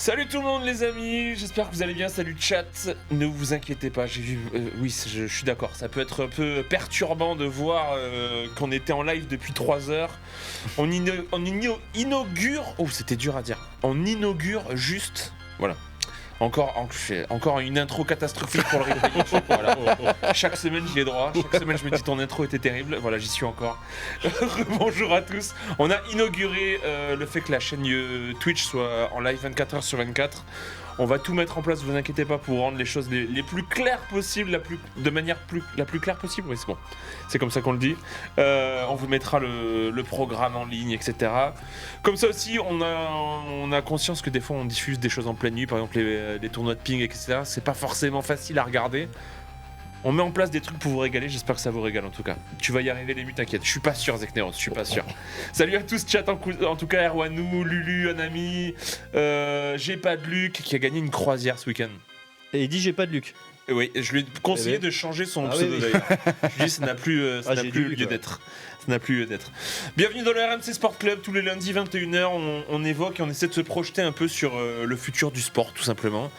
Salut tout le monde les amis, j'espère que vous allez bien, salut chat, ne vous inquiétez pas, j'ai vu, oui je suis d'accord, ça peut être un peu perturbant de voir qu'on était en live depuis 3 heures, on inaugure, oh c'était dur à dire, on inaugure juste, voilà. Encore une intro catastrophique pour le replay YouTube, voilà. Chaque semaine j'y ai droit, chaque semaine je me dis ton intro était terrible, voilà j'y suis encore. Bonjour à tous, on a inauguré le fait que la chaîne Twitch soit en live 24h sur 24. On va tout mettre en place, vous inquiétez pas, pour rendre les choses les plus claires possibles, la plus claire possible, oui c'est bon, c'est comme ça qu'on le dit. On vous mettra le programme en ligne, etc. Comme ça aussi, on a conscience que des fois on diffuse des choses en pleine nuit, par exemple les tournois de ping, etc. C'est pas forcément facile à regarder. On met en place des trucs pour vous régaler, j'espère que ça vous régale en tout cas. Tu vas y arriver les muts, t'inquiète, je suis pas sûr Zekneros, je suis pas sûr. Salut à tous chat, en tout cas Erwanou, Lulu, Anami, j'ai pas de Luc qui a gagné une croisière ce week-end. Et il dit j'ai pas de Luc. Et oui, je lui ai conseillé de changer son pseudo d'ailleurs. Je lui ai dit ça n'a plus, lieu d'être. Ça n'a plus lieu d'être. Bienvenue dans le RMC Sport Club, tous les lundis 21h, on évoque et on essaie de se projeter un peu sur le futur du sport tout simplement.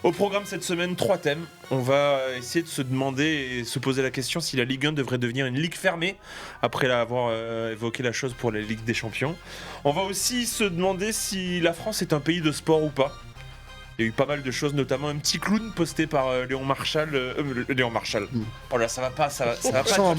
Au programme cette semaine, 3 thèmes. On va essayer de se demander et se poser la question si la Ligue 1 devrait devenir une ligue fermée, après avoir évoqué la chose pour la Ligue des Champions. On va aussi se demander si la France est un pays de sport ou pas. Il y a eu pas mal de choses, notamment un petit clown posté par Léon Marchal. Léon Marchal. Oh là, ça va pas. Marchand.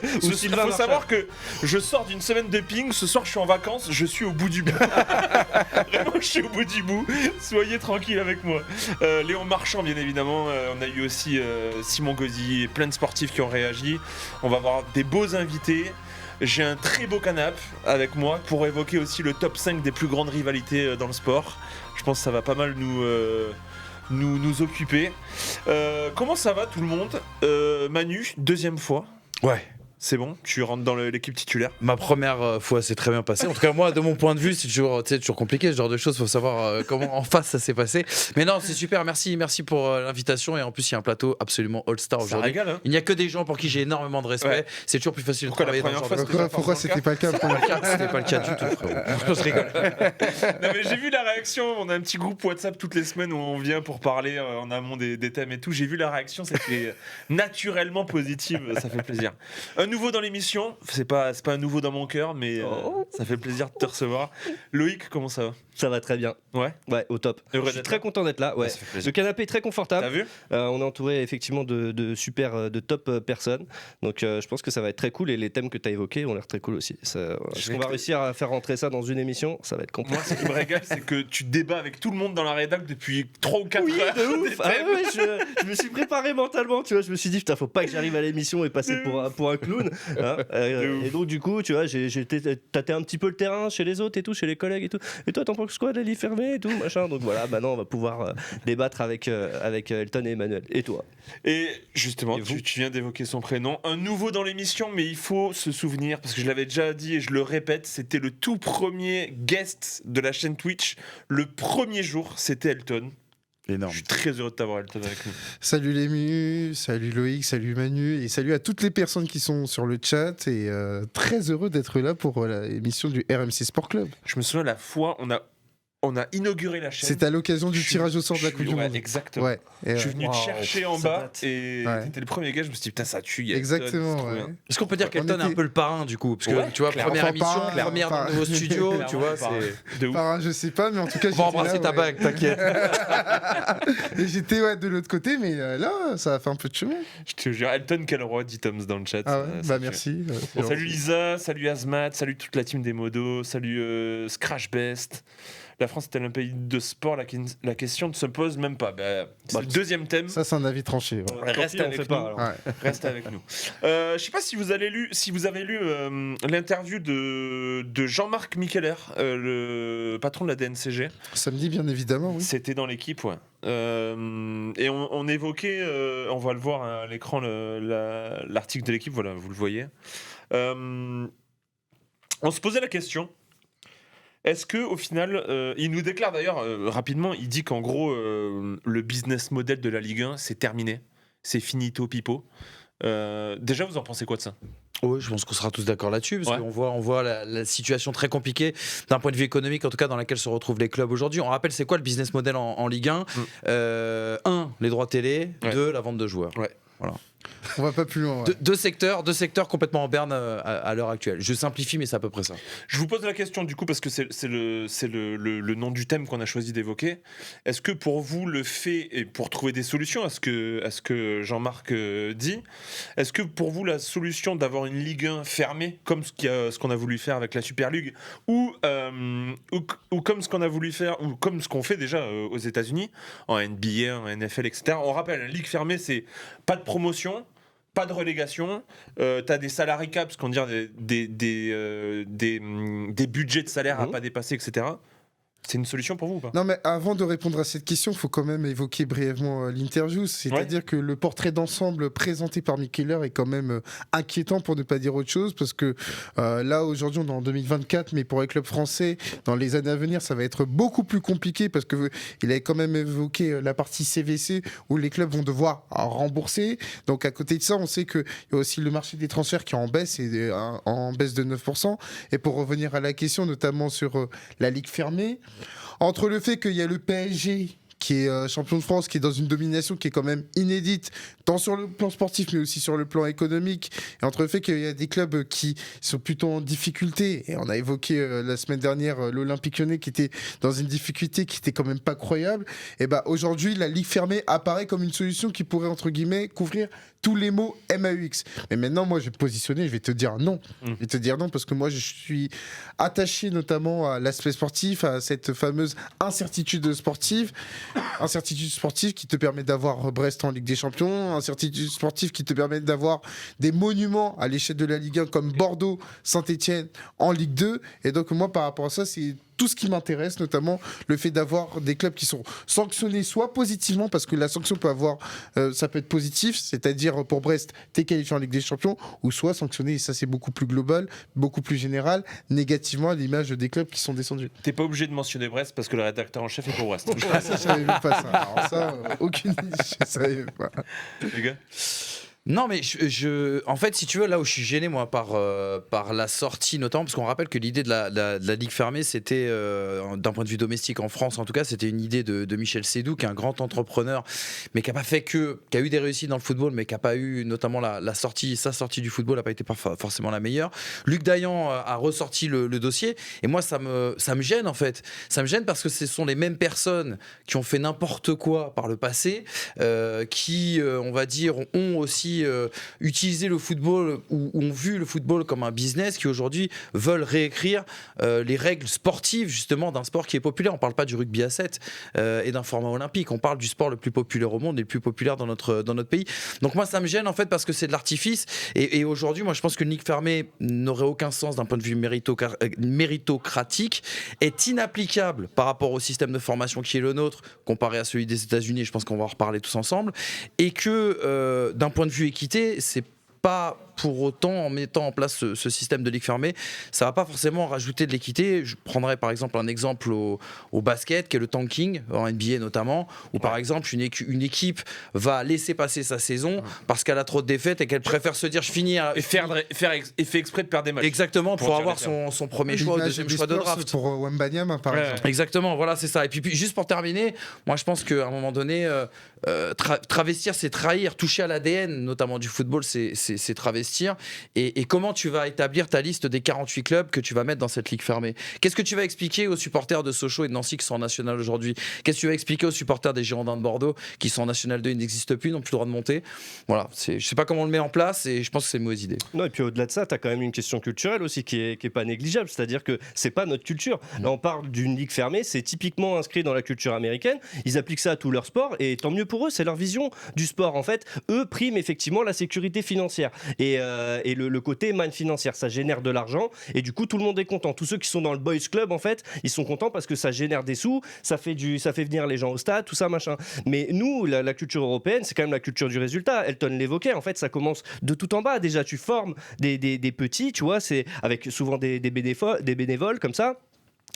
Il faut savoir que je sors d'une semaine de ping. Ce soir, je suis en vacances. Je suis au bout du bout. Vraiment, je suis au bout du bout. Soyez tranquille avec moi. Léon Marchand, bien évidemment. On a eu aussi Simon Gauzy et plein de sportifs qui ont réagi. On va avoir des beaux invités. J'ai un très beau canapé avec moi pour évoquer aussi le top 5 des plus grandes rivalités dans le sport. Je pense que ça va pas mal nous occuper. Comment ça va tout le monde? Manu, deuxième fois. Ouais. C'est bon, tu rentres dans l'équipe titulaire. Ma première fois s'est très bien passée. En tout cas, moi, de mon point de vue, c'est toujours compliqué ce genre de choses. Il faut savoir comment en face ça s'est passé. Mais non, c'est super. Merci pour l'invitation. Et en plus, il y a un plateau absolument all-star aujourd'hui. Ça régale, hein. Il n'y a que des gens pour qui j'ai énormément de respect. Ouais. C'est toujours plus facile de travailler dans ce genre de choses. Pourquoi c'était pas le cas? C'était pas le cas du tout, frérot. Je rigole. Non, mais j'ai vu la réaction. On a un petit groupe WhatsApp toutes les semaines où on vient pour parler en amont des thèmes et tout. J'ai vu la réaction. C'était naturellement positive. Ça fait plaisir. Un nouveau dans l'émission, c'est pas un nouveau dans mon cœur, mais ça fait plaisir de te recevoir. Loïc, comment ça va? Ça va très bien. Ouais, au top. Je suis très content d'être là. Ouais. Le canapé est très confortable. T'as vu? On est entouré effectivement de super, de top personnes. Donc je pense que ça va être très cool et les thèmes que tu as évoqués ont l'air très cool aussi. Est-ce qu'on va réussir à faire rentrer ça dans une émission? Ça va être compliqué. Moi, ce qui me régale, c'est que tu débats avec tout le monde dans la rédac depuis 3 ou 4 heures. De ouf. Je me suis préparé mentalement, tu vois. Je me suis dit, putain, faut pas que j'arrive à l'émission et passer pour un clown. Hein, et donc, du coup, tu vois, j'ai tâté un petit peu le terrain chez les autres et tout, chez les collègues et tout. Et toi, t'en penses quoi de la lit fermée et tout, machin? Donc voilà, maintenant, on va pouvoir débattre avec Elton et Emmanuel. Et toi? Et justement, tu viens d'évoquer son prénom. Un nouveau dans l'émission, mais il faut se souvenir, parce que je l'avais déjà dit et je le répète, c'était le tout premier guest de la chaîne Twitch. Le premier jour, c'était Elton. Énorme. Je suis très heureux de t'avoir Elton avec nous. Salut Lému, salut Loïc, salut Manu et salut à toutes les personnes qui sont sur le chat et très heureux d'être là pour l'émission du RMC Sport Club. Je me souviens la fois on a inauguré la chaîne. C'était à l'occasion du tirage au sort de la Coupe du Monde. Exactement. Ouais. Je suis venu te chercher en bas et t'étais le premier gars. Je me suis dit putain ça tue. Exactement. Ouais. Est-ce qu'on peut dire qu'Elton est un peu le parrain du coup? Parce que tu vois, première émission, première dans le nouveau studio, tu vois, c'est de ouf. Parrain, je sais pas, mais en tout cas on va embrasser ta bague, t'inquiète. Et j'étais de l'autre côté, mais là, ça a fait un peu de chemin. Je te jure, Elton, quel roi, dit Toms dans le chat. Ah ouais, merci. Salut Lisa, salut Azmat, salut toute la team des modos, salut Scratch Best. La France est-elle un pays de sport? La question ne se pose même pas. C'est le deuxième thème. Ça, c'est un avis tranché. Ouais. Reste avec nous. Reste avec nous. Je sais pas si vous avez lu l'interview de Jean-Marc Micheler, le patron de la DNCG. Samedi, bien évidemment. Oui. C'était dans l'équipe, ouais. Et on évoquait, on va le voir à l'écran, l'article de l'équipe. Voilà, vous le voyez. On se posait la question. Est-ce que au final, il nous déclare d'ailleurs rapidement, il dit qu'en gros le business model de la Ligue 1 c'est terminé, c'est finito pipo. Déjà, vous en pensez quoi de ça ? Oui, je pense qu'on sera tous d'accord là-dessus, parce Ouais. qu'on voit la situation très compliquée d'un point de vue économique, en tout cas dans laquelle se retrouvent les clubs aujourd'hui. On rappelle, c'est quoi le business model en Ligue 1 1, les droits télé, Ouais. 2, la vente de joueurs. Ouais. Voilà. On va pas plus loin. Ouais. Deux secteurs complètement en berne à l'heure actuelle. Je simplifie, mais c'est à peu près ça. Je vous pose la question du coup parce que c'est le nom du thème qu'on a choisi d'évoquer. Est-ce que pour vous le fait, et pour trouver des solutions à ce que Jean-Marc dit, est-ce que pour vous la solution d'avoir une Ligue 1 fermée comme ce qu'on a voulu faire avec la Super League ou comme ce qu'on a voulu faire ou comme ce qu'on fait déjà aux États-Unis en NBA, en NFL, etc. On rappelle, une ligue fermée, c'est pas de promotion. Pas de relégation, t'as des salary caps, qu'on dire des budgets de salaire à pas dépasser, etc. C'est une solution pour vous ou pas ? Non, mais avant de répondre à cette question, il faut quand même évoquer brièvement l'interview. C'est-à-dire que le portrait d'ensemble présenté par Mick Keller est quand même inquiétant, pour ne pas dire autre chose, parce que là, aujourd'hui, on est en 2024, mais pour les clubs français, dans les années à venir, ça va être beaucoup plus compliqué, parce qu'il avait quand même évoqué la partie CVC, où les clubs vont devoir rembourser. Donc, à côté de ça, on sait qu'il y a aussi le marché des transferts qui est en baisse, et en baisse de 9%. Et pour revenir à la question, notamment sur la Ligue fermée, entre le fait qu'il y a le PSG qui est champion de France, qui est dans une domination qui est quand même inédite, tant sur le plan sportif, mais aussi sur le plan économique, et entre le fait qu'il y a des clubs qui sont plutôt en difficulté, et on a évoqué la semaine dernière l'Olympique Lyonnais qui était dans une difficulté qui était quand même pas croyable, et bah aujourd'hui la Ligue fermée apparaît comme une solution qui pourrait entre guillemets couvrir tous les mots MAUX. Mais maintenant, moi, je vais me positionner, je vais te dire non. Je vais te dire non parce que moi, je suis attaché notamment à l'aspect sportif, à cette fameuse incertitude sportive qui te permet d'avoir Brest en Ligue des Champions, incertitude sportive qui te permet d'avoir des monuments à l'échelle de la Ligue 1 comme Bordeaux, Saint-Etienne en Ligue 2. Et donc, moi, par rapport à ça, c'est tout ce qui m'intéresse, notamment le fait d'avoir des clubs qui sont sanctionnés soit positivement, parce que la sanction peut avoir, ça peut être positif, c'est-à-dire pour Brest, t'es qualifié en Ligue des Champions, ou soit sanctionné, et ça c'est beaucoup plus global, beaucoup plus général, négativement à l'image des clubs qui sont descendus. T'es pas obligé de mentionner Brest parce que le rédacteur en chef est pour Brest. Ah, ça, je savais même pas ça. Alors ça, aucune idée, je savais pas. Les gars ? Non, mais en fait, si tu veux, là où je suis gêné, moi, par la sortie, notamment, parce qu'on rappelle que l'idée de la Ligue fermée, c'était, d'un point de vue domestique en France, en tout cas, c'était une idée de Michel Sédou, qui est un grand entrepreneur, mais qui a eu des réussites dans le football, mais qui n'a pas eu, notamment, sa sortie du football n'a pas été forcément la meilleure. Luc Dayan a ressorti le dossier, et moi, ça me gêne, en fait. Ça me gêne parce que ce sont les mêmes personnes qui ont fait n'importe quoi par le passé, qui, on va dire, ont aussi utiliser le football ou ont vu le football comme un business, qui aujourd'hui veulent réécrire les règles sportives justement d'un sport qui est populaire. On ne parle pas du rugby à 7 et d'un format olympique, on parle du sport le plus populaire au monde et le plus populaire dans notre pays. Donc moi ça me gêne en fait parce que c'est de l'artifice et aujourd'hui moi je pense qu'une ligue fermée n'aurait aucun sens d'un point de vue méritocratique, est inapplicable par rapport au système de formation qui est le nôtre comparé à celui des États-Unis, et je pense qu'on va en reparler tous ensemble, et que d'un point de vue équité, c'est pas pour autant, en mettant en place ce système de ligue fermée, ça va pas forcément rajouter de l'équité. Je prendrais par exemple un exemple au basket, qui est le tanking, en NBA notamment, où par exemple une équipe va laisser passer sa saison parce qu'elle a trop de défaites et qu'elle préfère se dire je finis à... Et fait exprès de perdre des matchs. Exactement, pour avoir son premier choix ou deuxième choix de draft. Pour Wembanyama, par exemple. Exactement, voilà, c'est ça. Et puis juste pour terminer, moi je pense qu'à un moment donné, travestir, c'est trahir. Toucher à l'ADN, notamment du football, c'est travestir. Et comment tu vas établir ta liste des 48 clubs que tu vas mettre dans cette ligue fermée? Qu'est-ce que tu vas expliquer aux supporters de Sochaux et de Nancy qui sont en National aujourd'hui? Qu'est-ce que tu vas expliquer aux supporters des Girondins de Bordeaux qui sont en National 2, ils n'existent plus, n'ont plus le droit de monter? Voilà, je sais pas comment on le met en place et je pense que c'est une mauvaise idée. Non, et puis au-delà de ça, tu as quand même une question culturelle aussi qui est pas négligeable, c'est-à-dire que c'est pas notre culture. Là, on parle d'une ligue fermée, c'est typiquement inscrit dans la culture américaine, ils appliquent ça à tous leurs sports et tant mieux pour eux, c'est leur vision du sport. En fait, eux priment effectivement la sécurité financière et le côté manne financière, ça génère de l'argent et du coup tout le monde est content. Tous ceux qui sont dans le boys club en fait, ils sont contents parce que ça génère des sous, ça fait venir les gens au stade, tout ça machin. Mais nous, la culture européenne, c'est quand même la culture du résultat. Elton l'évoquait, en fait, ça commence de tout en bas. Déjà, tu formes des petits, tu vois, c'est avec souvent des bénévoles comme ça.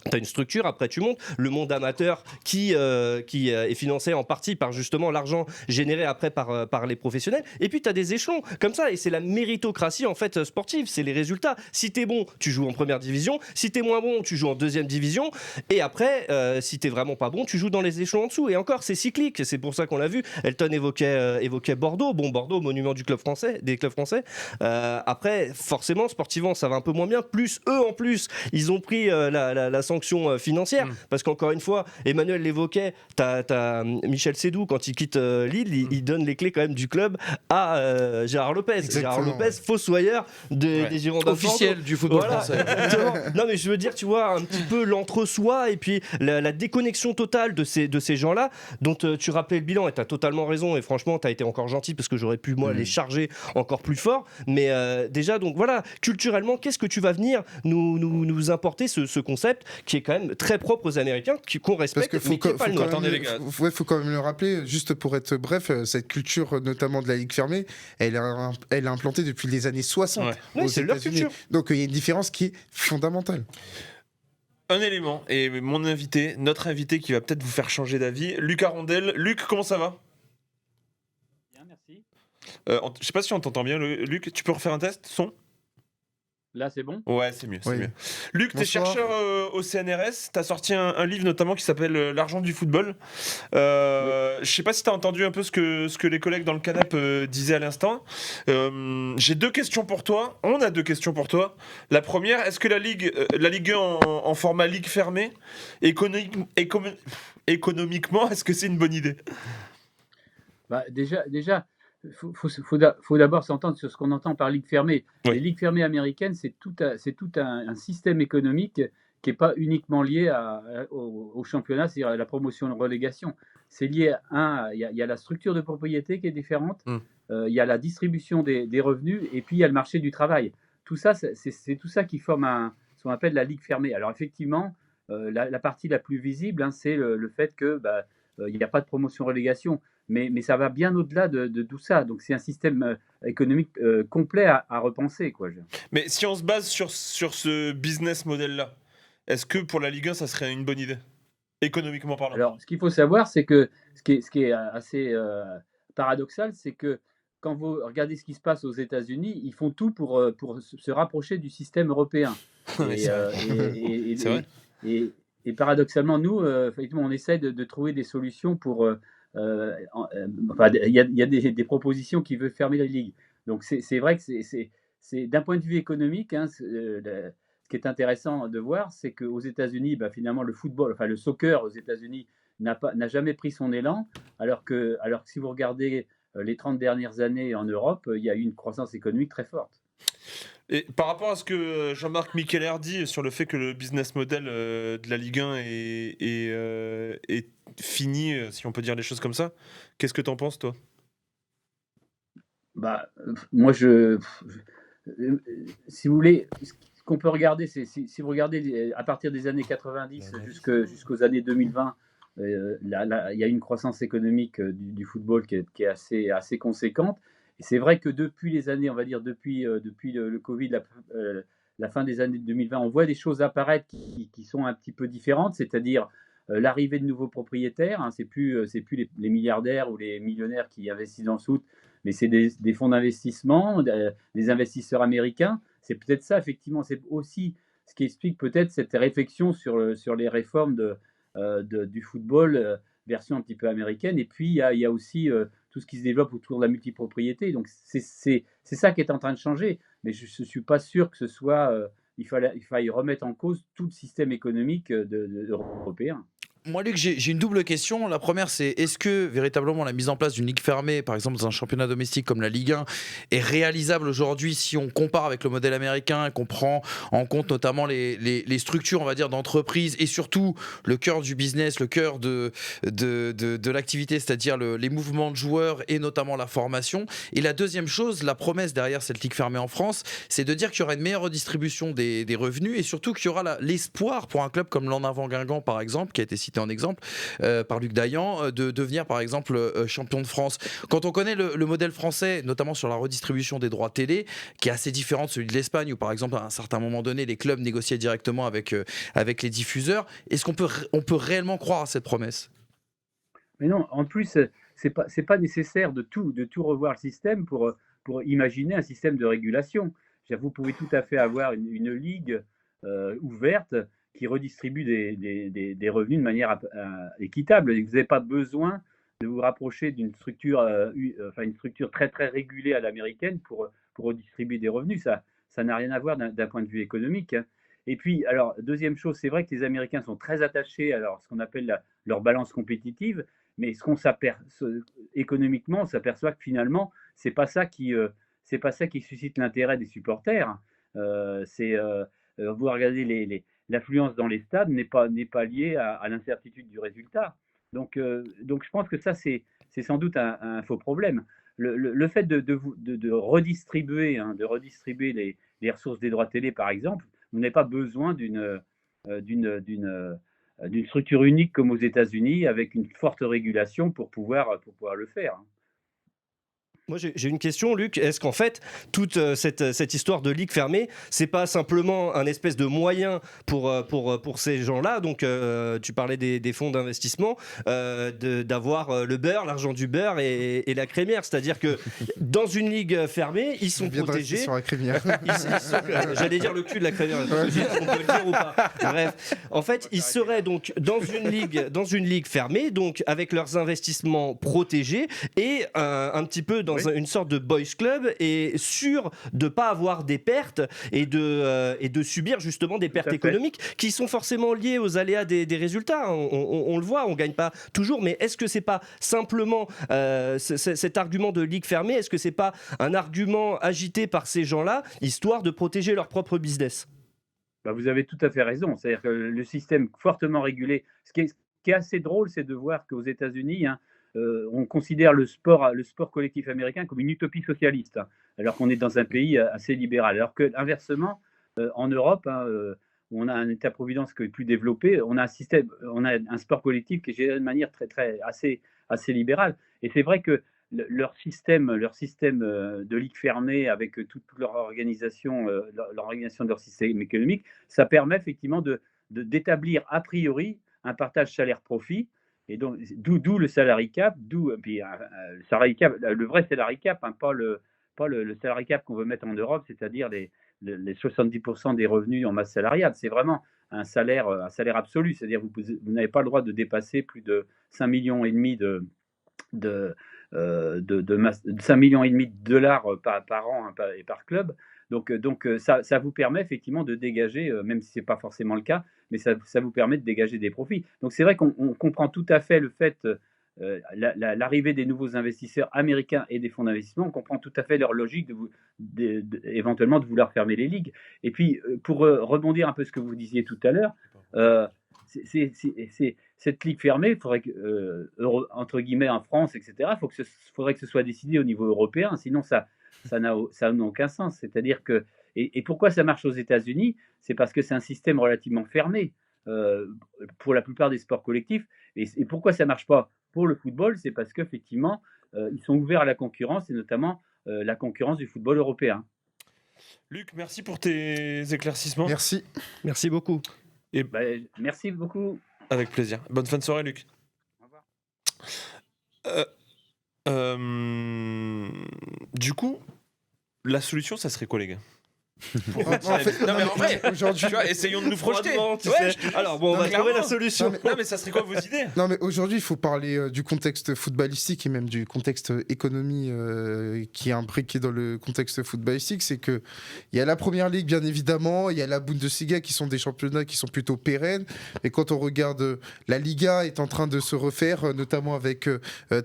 T'as une structure, après tu montes. Le monde amateur qui est financé en partie par justement l'argent généré après par les professionnels. Et puis t'as des échelons comme ça. Et c'est la méritocratie en fait sportive. C'est les résultats. Si t'es bon, tu joues en première division. Si t'es moins bon, tu joues en deuxième division. Et après, si t'es vraiment pas bon, tu joues dans les échelons en dessous. Et encore, c'est cyclique. C'est pour ça qu'on l'a vu. Elton évoquait Bordeaux. Bon, Bordeaux, monument des clubs français. Après, forcément, sportivement, ça va un peu moins bien. Plus eux, en plus, ils ont pris la sanction financière, parce qu'encore une fois, Emmanuel l'évoquait, t'as Michel Sédou, quand il quitte Lille, il donne les clés quand même du club à Gérard Lopez. Exactement, Gérard Lopez, fossoyeur des Girondins officiel du football français. Non mais je veux dire, tu vois, un petit peu l'entre-soi et puis la déconnexion totale de ces gens-là, dont tu rappelais le bilan, et t'as totalement raison, et franchement, t'as été encore gentil, parce que j'aurais pu, moi, les charger encore plus fort, mais déjà, donc voilà, culturellement, qu'est-ce que tu vas venir nous importer ce concept qui est quand même très propre aux Américains, qu'on respecte, mais qui n'est pas le nôtre. Attendez, les gars. Faut quand même le rappeler, juste pour être bref, cette culture, notamment de la Ligue fermée, elle est implantée depuis les années 60. Ouais. aux Oui, c'est leur États-Unis. culture. Donc il y a une différence qui est fondamentale. Un élément, et notre invité qui va peut-être vous faire changer d'avis, Luc Arondel. Luc, comment ça va? Bien, merci. Je sais pas si on t'entend bien, Luc. Tu peux refaire un test, son? Là, c'est bon? Ouais, c'est mieux. Oui. Mieux. Luc, t'es Bonsoir. chercheur au CNRS. T'as sorti un livre notamment qui s'appelle L'argent du football. Je sais pas si t'as entendu un peu ce que les collègues dans le canap disaient à l'instant. J'ai deux questions pour toi. On a deux questions pour toi. La première, est-ce que la Ligue 1 en format Ligue fermée, économiquement, est-ce que c'est une bonne idée? Bah, déjà, faut d'abord s'entendre sur ce qu'on entend par ligue fermée. Oui. Les ligues fermées américaines, c'est tout un système économique qui n'est pas uniquement lié au championnat, c'est-à-dire à la promotion et la relégation. C'est lié il y a la structure de propriété qui est différente, il y a la distribution des revenus, et puis il y a le marché du travail. Tout ça, c'est tout ça qui forme ce qu'on appelle la ligue fermée. Alors effectivement, la partie la plus visible, hein, c'est le fait que il n'y a pas de promotion-relégation. Mais ça va bien au-delà de tout ça. Donc c'est un système économique complet à repenser, quoi. Mais si on se base sur ce business model-là, est-ce que pour la Ligue 1, ça serait une bonne idée, économiquement parlant? Alors, ce qu'il faut savoir, c'est que ce qui est assez paradoxal, c'est que quand vous regardez ce qui se passe aux États-Unis, ils font tout pour se rapprocher du système européen. Ouais, c'est vrai. Et paradoxalement, nous, effectivement, on essaie de trouver des solutions pour... il y a des propositions qui veulent fermer la ligue. Donc c'est vrai que c'est d'un point de vue économique, hein, ce qui est intéressant de voir, c'est qu'aux États-Unis, finalement le football, enfin le soccer aux États-Unis n'a jamais pris son élan, alors que si vous regardez les 30 dernières années en Europe, il y a eu une croissance économique très forte. Et par rapport à ce que Jean-Marc Micheler dit sur le fait que le business model de la Ligue 1 est fini, si on peut dire les choses comme ça, qu'est-ce que t'en penses, toi? Moi, si vous voulez, ce qu'on peut regarder, c'est si vous regardez à partir des années 90 jusqu'aux années 2020, il y a une croissance économique du football qui est assez conséquente. Et c'est vrai que depuis les années, on va dire depuis le Covid, la fin des années 2020, on voit des choses apparaître qui sont un petit peu différentes, c'est-à-dire l'arrivée de nouveaux propriétaires. Hein, c'est plus les milliardaires ou les millionnaires qui investissent dans le foot, mais c'est des fonds d'investissement, des investisseurs américains. C'est peut-être ça, effectivement. C'est aussi ce qui explique peut-être cette réflexion sur les réformes du football, version un petit peu américaine. Et puis, il y a aussi tout ce qui se développe autour de la multipropriété. Donc, c'est ça qui est en train de changer. Mais je ne suis pas sûr que ce soit... il faille remettre en cause tout le système économique européen. Moi, Luc, j'ai une double question. La première, c'est est-ce que véritablement la mise en place d'une ligue fermée, par exemple dans un championnat domestique comme la Ligue 1, est réalisable aujourd'hui si on compare avec le modèle américain et qu'on prend en compte notamment les structures, on va dire, d'entreprise et surtout le cœur du business, le cœur de l'activité, c'est-à-dire les mouvements de joueurs et notamment la formation. Et la deuxième chose, la promesse derrière cette ligue fermée en France, c'est de dire qu'il y aura une meilleure redistribution des revenus et surtout qu'il y aura l'espoir pour un club comme l'En Avant Guingamp, par exemple, qui a été cité cité en exemple par Luc Dayan, de devenir par exemple champion de France. Quand on connaît le modèle français, notamment sur la redistribution des droits télé, qui est assez différent de celui de l'Espagne, où par exemple à un certain moment donné, les clubs négociaient directement avec les diffuseurs, est-ce qu'on peut réellement croire à cette promesse ? Mais non, en plus, c'est pas nécessaire de tout revoir le système pour imaginer un système de régulation. Vous pouvez tout à fait avoir une ligue ouverte qui redistribue des revenus de manière équitable. Vous n'avez pas besoin de vous rapprocher d'une structure, une structure très très régulée à l'américaine pour redistribuer des revenus. Ça n'a rien à voir d'un point de vue économique. Et puis, alors, deuxième chose, c'est vrai que les Américains sont très attachés à ce qu'on appelle leur balance compétitive, mais économiquement, on s'aperçoit que finalement, c'est pas ça qui suscite l'intérêt des supporters. Vous regardez l'affluence dans les stades n'est pas liée à l'incertitude du résultat. Donc je pense que ça, c'est sans doute un faux problème. Le fait de redistribuer, les ressources des droits télé, par exemple, vous n'avez pas besoin d'une structure unique comme aux États-Unis avec une forte régulation pour pouvoir le faire. Moi, j'ai une question, Luc. Est-ce qu'en fait, toute cette histoire de ligue fermée, c'est pas simplement un espèce de moyen pour ces gens-là, donc tu parlais des fonds d'investissement, d'avoir le beurre, l'argent du beurre et la crémière. C'est-à-dire que dans une ligue fermée, ils sont protégés. Sur la crémière. J'allais dire le cul de la crémière. On peut le dire ou pas. Bref, en fait, ils seraient donc dans une ligue fermée, donc avec leurs investissements protégés et un petit peu dans une sorte de boys club et sûr de pas avoir des pertes et de subir justement des pertes économiques qui sont forcément liées aux aléas des résultats. On le voit, on gagne pas toujours, mais est-ce que c'est pas simplement cet argument de ligue fermée, est-ce que c'est pas un argument agité par ces gens-là histoire de protéger leur propre business ? Vous avez tout à fait raison. C'est-à-dire que le système fortement régulé, ce qui est assez drôle, c'est de voir qu'aux États-Unis, on considère le sport collectif américain comme une utopie socialiste, alors qu'on est dans un pays assez libéral. Alors que, inversement, en Europe, où on a un État-providence qui est plus développé, on a un sport collectif qui est géré de manière assez libérale. Et c'est vrai que leur système de ligue fermée avec toute leur organisation de leur système économique, ça permet effectivement d'établir a priori un partage salaire-profit. Et donc, d'où le salary cap, le salary cap, le vrai salary cap, pas le salary cap qu'on veut mettre en Europe, c'est-à-dire les 70% des revenus en masse salariale. C'est vraiment un salaire absolu, c'est-à-dire vous n'avez pas le droit de dépasser plus de 5,5 millions de dollars par an et par club. Donc ça vous permet effectivement de dégager, même si ce n'est pas forcément le cas, mais ça vous permet de dégager des profits. Donc c'est vrai qu'on comprend tout à fait le fait, l'arrivée des nouveaux investisseurs américains et des fonds d'investissement, on comprend tout à fait leur logique éventuellement de vouloir fermer les ligues. Et puis pour rebondir un peu ce que vous disiez tout à l'heure, cette ligue fermée, il faudrait que, entre guillemets en France, etc., faudrait que ce soit décidé au niveau européen, sinon ça n'a aucun sens. C'est-à-dire que, et pourquoi ça marche aux États-Unis ? C'est parce que c'est un système relativement fermé pour la plupart des sports collectifs. Et pourquoi ça ne marche pas pour le football ? C'est parce qu'effectivement, ils sont ouverts à la concurrence, et notamment la concurrence du football européen. Luc, merci pour tes éclaircissements. Merci beaucoup. Merci beaucoup. Avec plaisir. Bonne fin de soirée, Luc. Au revoir. Du coup, la solution, ça serait quoi, les gars ? Non, mais en vrai, aujourd'hui, tu vois, essayons de nous projeter. Alors on va trouver la solution. Non, mais ça serait quoi vos idées ? Non, mais aujourd'hui, il faut parler du contexte footballistique et même du contexte économie qui est imbriqué dans le contexte footballistique. C'est que il y a la Première Ligue, bien évidemment, il y a la Bundesliga qui sont des championnats qui sont plutôt pérennes. Mais quand on regarde, la Liga est en train de se refaire, notamment avec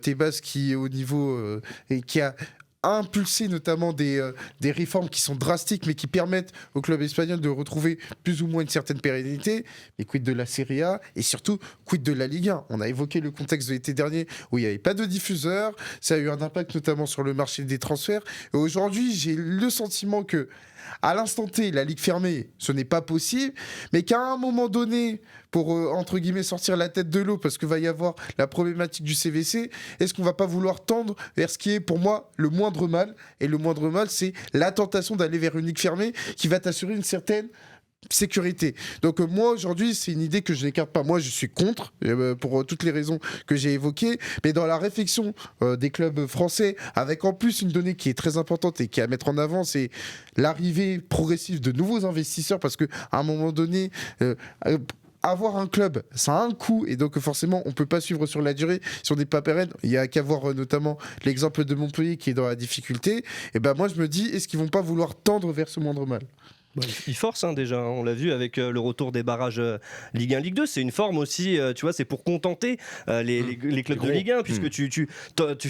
Tebas qui est au niveau et qui a impulser notamment des réformes qui sont drastiques mais qui permettent au club espagnol de retrouver plus ou moins une certaine pérennité. Mais quid de la Serie A et surtout quid de la Ligue 1 ? On a évoqué le contexte de l'été dernier où il n'y avait pas de diffuseurs, ça a eu un impact notamment sur le marché des transferts et aujourd'hui j'ai le sentiment que à l'instant T, la ligue fermée, ce n'est pas possible, mais qu'à un moment donné, pour entre guillemets sortir la tête de l'eau, parce que va y avoir la problématique du CVC, est-ce qu'on va pas vouloir tendre vers ce qui est pour moi le moindre mal? Et le moindre mal, c'est la tentation d'aller vers une ligue fermée qui va t'assurer une certaine sécurité. Donc moi aujourd'hui c'est une idée que je n'écarte pas. Moi je suis contre pour toutes les raisons que j'ai évoquées, mais dans la réflexion des clubs français, avec en plus une donnée qui est très importante et qui est à mettre en avant, c'est l'arrivée progressive de nouveaux investisseurs, parce que à un moment donné avoir un club, ça a un coût, et donc forcément on peut pas suivre sur la durée si on n'est pas pérenne. Il y a qu'à voir notamment l'exemple de Montpellier qui est dans la difficulté. Et ben moi je me dis, est-ce qu'ils vont pas vouloir tendre vers ce moindre mal? Ils forcent déjà, on l'a vu avec le retour des barrages Ligue 1, Ligue 2, c'est une forme aussi, tu vois, c'est pour contenter les clubs de Ligue 1, puisque tu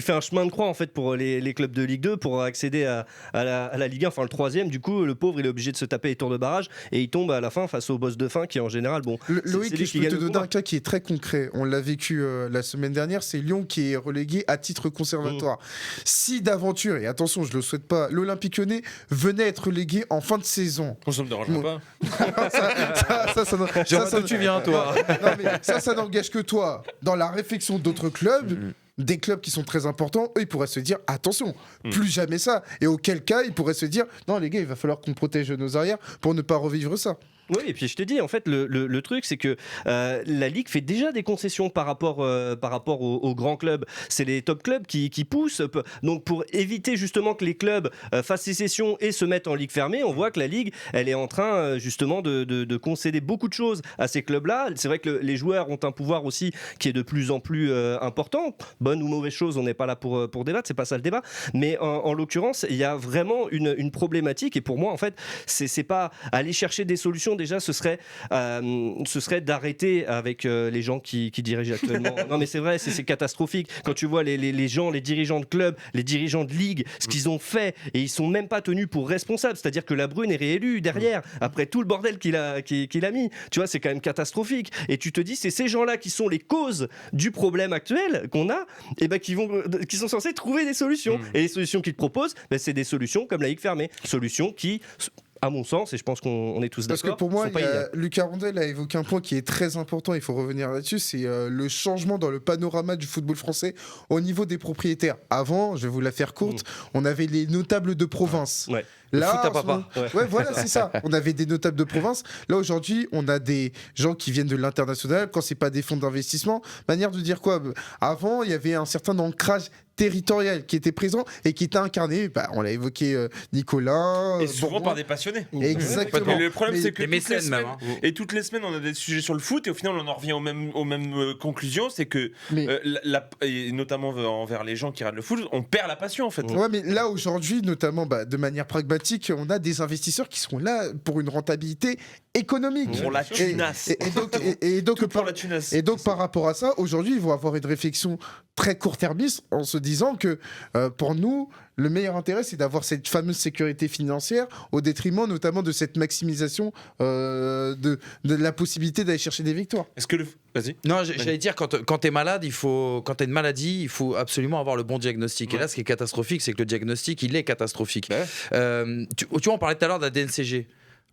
fais un chemin de croix en fait pour les clubs de Ligue 2 pour accéder à la Ligue 1, enfin le troisième, du coup le pauvre il est obligé de se taper les tours de barrage et il tombe à la fin face au boss de fin qui en général, bon... Loïc, je peux te donner un cas qui est très concret, on l'a vécu la semaine dernière, c'est Lyon qui est relégué à titre conservatoire. Si d'aventure, et attention je le souhaite pas, l'Olympique Lyonnais venait être relégué en fin de saison, ça me dérange pas. Tu viens, toi. Non, mais ça n'engage que toi. Dans la réflexion d'autres clubs, des clubs qui sont très importants, eux, ils pourraient se dire attention, plus jamais ça. Et auquel cas, ils pourraient se dire non, les gars, il va falloir qu'on protège nos arrières pour ne pas revivre ça. Oui, et puis je te dis, en fait, le truc, c'est que la Ligue fait déjà des concessions par rapport aux grands clubs. C'est les top clubs qui poussent. Donc, pour éviter justement que les clubs fassent sécession et se mettent en Ligue fermée, on voit que la Ligue, elle est en train justement de concéder beaucoup de choses à ces clubs-là. C'est vrai que les joueurs ont un pouvoir aussi qui est de plus en plus important. Bonne ou mauvaise chose, on n'est pas là pour débattre, c'est pas ça le débat. Mais en l'occurrence, il y a vraiment une problématique. Et pour moi, en fait, c'est pas aller chercher des solutions. Déjà, ce serait d'arrêter avec les gens qui dirigent actuellement. Non, mais c'est vrai, c'est catastrophique. Quand tu vois les gens, les dirigeants de clubs, les dirigeants de ligue, ce qu'ils ont fait, et ils sont même pas tenus pour responsables. C'est-à-dire que La Brune est réélu derrière, après tout le bordel qu'il a mis. Tu vois, c'est quand même catastrophique. Et tu te dis, c'est ces gens-là qui sont les causes du problème actuel qu'on a, et ben qui sont censés trouver des solutions. Et les solutions qu'ils te proposent, c'est des solutions comme la Ligue fermée. Solutions qui, à mon sens, et je pense qu'on est tous d'accord. Parce que pour moi, Lucas Rondel a évoqué un point qui est très important, il faut revenir là-dessus, c'est le changement dans le panorama du football français au niveau des propriétaires. Avant, je vais vous la faire courte, on avait les notables de province. Ouais. Là, foot à papa. Ouais, voilà, c'est ça. On avait des notables de province. Là, aujourd'hui, on a des gens qui viennent de l'international, quand c'est pas des fonds d'investissement. Manière de dire quoi? Avant, il y avait un certain ancrage territorial qui était présent et qui était incarné, on l'a évoqué Nicolas. Et souvent par des passionnés. Exactement. Et le problème, c'est que toutes les semaines, on a des sujets sur le foot et au final, on en revient aux mêmes conclusions. C'est que, et notamment envers les gens qui regardent le foot, on perd la passion en fait. Ouais, mais là, aujourd'hui, notamment de manière pragmatique, on a des investisseurs qui sont là pour une rentabilité économique. Pour la tunasse. Et donc, pour la tunasse. Et donc par rapport à ça, aujourd'hui, ils vont avoir une réflexion très court-termiste en se disant que pour nous, le meilleur intérêt, c'est d'avoir cette fameuse sécurité financière au détriment notamment de cette maximisation de la possibilité d'aller chercher des victoires. Est-ce que Vas-y. Non, j'allais dire, quand t'es malade, quand t'as une maladie, il faut absolument avoir le bon diagnostic. Ouais. Et là, ce qui est catastrophique, c'est que le diagnostic, il est catastrophique. Ouais. Tu vois, on parlait tout à l'heure de la DNCG.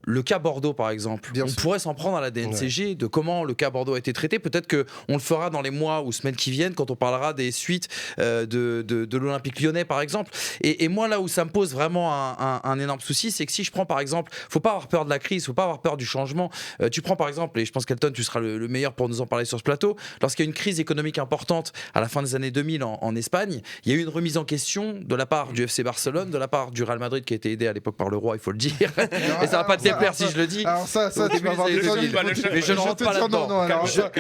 Le cas Bordeaux, par exemple, pourrait s'en prendre à la DNCG de comment le cas Bordeaux a été traité. Peut-être qu'on le fera dans les mois ou semaines qui viennent quand on parlera des suites de l'Olympique Lyonnais, par exemple. Et moi, là où ça me pose vraiment un énorme souci, c'est que si je prends, par exemple, faut pas avoir peur de la crise, faut pas avoir peur du changement. Tu prends, par exemple, et je pense qu'Elton, tu seras le meilleur pour nous en parler sur ce plateau, lorsqu'il y a une crise économique importante à la fin des années 2000 en Espagne, il y a eu une remise en question de la part du FC Barcelone, de la part du Real Madrid qui a été aidé à l'époque par le roi, il faut le dire. Et ça va pas te plaire si je le dis. Alors ça tu vas avoir des ennuis. Mais je ne rentre pas là-dedans.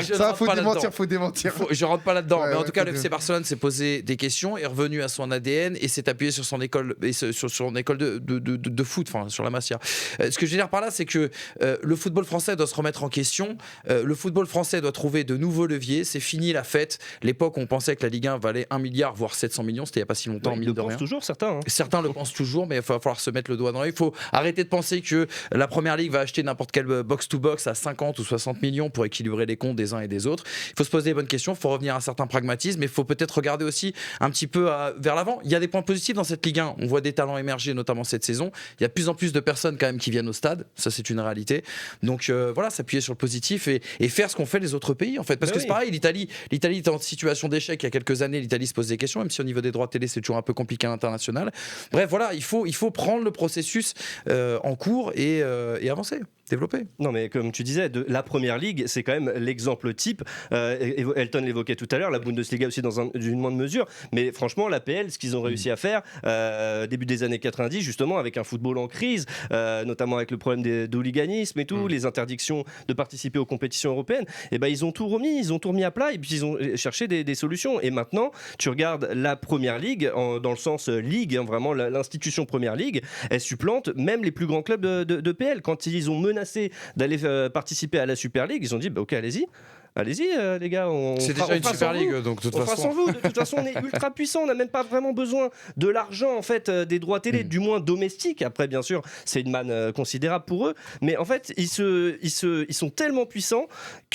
Ça, faut démentir. Je rentre pas là-dedans. Mais en tout cas, le FC Barcelone s'est posé des questions, est revenu à son ADN et s'est appuyé sur son école de foot, enfin sur la Masia. Ce que je veux dire par là, c'est que le football français doit se remettre en question. Le football français doit trouver de nouveaux leviers. C'est fini la fête. L'époque où on pensait que la Ligue 1 valait 1 milliard, voire 700 millions, c'était il n'y a pas si longtemps. Ils le pensent toujours, certains. Certains le pensent toujours, mais il va falloir se mettre le doigt dans l'œil. Il faut arrêter de penser que La Première Ligue va acheter n'importe quel box-to-box à 50 ou 60 millions pour équilibrer les comptes des uns et des autres. Il faut se poser les bonnes questions, il faut revenir à un certain pragmatisme, mais il faut peut-être regarder aussi un petit peu vers l'avant. Il y a des points positifs dans cette Ligue 1. On voit des talents émerger, notamment cette saison. Il y a de plus en plus de personnes quand même qui viennent au stade. Ça, c'est une réalité. Donc voilà, s'appuyer sur le positif et faire ce qu'ont fait les autres pays, en fait. Parce que c'est pareil, l'Italie était en situation d'échec il y a quelques années. L'Italie se pose des questions, même si au niveau des droits télé, c'est toujours un peu compliqué à l'international. Bref, voilà, il faut prendre le processus en cours et avancer. Développer. Non, mais comme tu disais, la Première Ligue, c'est quand même l'exemple type. Elton l'évoquait tout à l'heure, la Bundesliga aussi dans une moindre mesure. Mais franchement, l'APL, ce qu'ils ont réussi à faire début des années 90, justement, avec un football en crise, notamment avec le problème d'hooliganisme et tout, les interdictions de participer aux compétitions européennes, et ben ils ont tout remis à plat et puis ils ont cherché des solutions. Et maintenant, tu regardes la Première Ligue, dans le sens ligue, hein, vraiment l'institution Première Ligue, elle supplante même les plus grands clubs de PL. Quand ils ont menacé d'aller participer à la Super League, ils ont dit bah, ok, allez-y, les gars, c'est déjà une Super League, donc de toute façon. On fera sans vous. De toute façon, on est ultra puissant. On n'a même pas vraiment besoin de l'argent, en fait, des droits télé, du moins domestiques. Après, bien sûr, c'est une manne considérable pour eux. Mais en fait, ils sont tellement puissants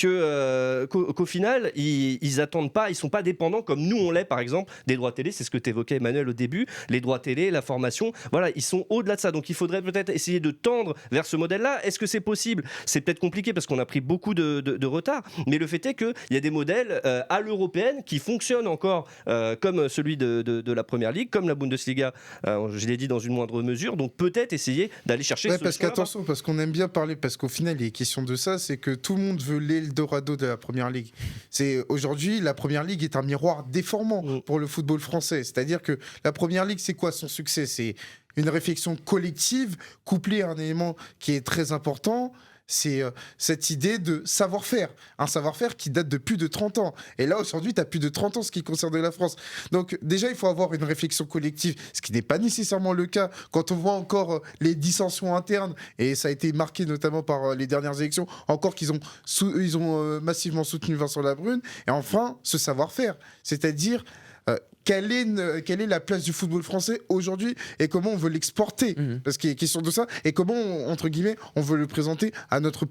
qu'au final, ils attendent pas. Ils sont pas dépendants comme nous on l'est, par exemple, des droits télé. C'est ce que tu évoquais, Emmanuel, au début. Les droits télé, la formation. Voilà, ils sont au-delà de ça. Donc, il faudrait peut-être essayer de tendre vers ce modèle-là. Est-ce que c'est possible ? C'est peut-être compliqué parce qu'on a pris beaucoup de retard. Mais le fait est qu'il y a des modèles à l'européenne qui fonctionnent encore comme celui de la Première Ligue, comme la Bundesliga, je l'ai dit dans une moindre mesure, donc peut-être essayer d'aller chercher parce qu'attention, parce qu'on aime bien parler, parce qu'au final, il est question de ça, c'est que tout le monde veut l'Eldorado de la Première Ligue. Aujourd'hui, la Première Ligue est un miroir déformant pour le football français, c'est-à-dire que la Première Ligue, c'est quoi son succès ? C'est une réflexion collective couplée à un élément qui est très important, c'est cette idée de savoir-faire. Un savoir-faire qui date de plus de 30 ans. Et là, aujourd'hui, tu as plus de 30 ans ce qui concerne la France. Donc déjà, il faut avoir une réflexion collective, ce qui n'est pas nécessairement le cas quand on voit encore les dissensions internes, et ça a été marqué notamment par les dernières élections, encore qu'ils ont massivement soutenu Vincent Labrune. Et enfin, ce savoir-faire, c'est-à-dire... Quelle est la place du football français aujourd'hui et comment on veut l'exporter, parce qu'il est question de ça, et comment, entre guillemets, on veut le présenter à notre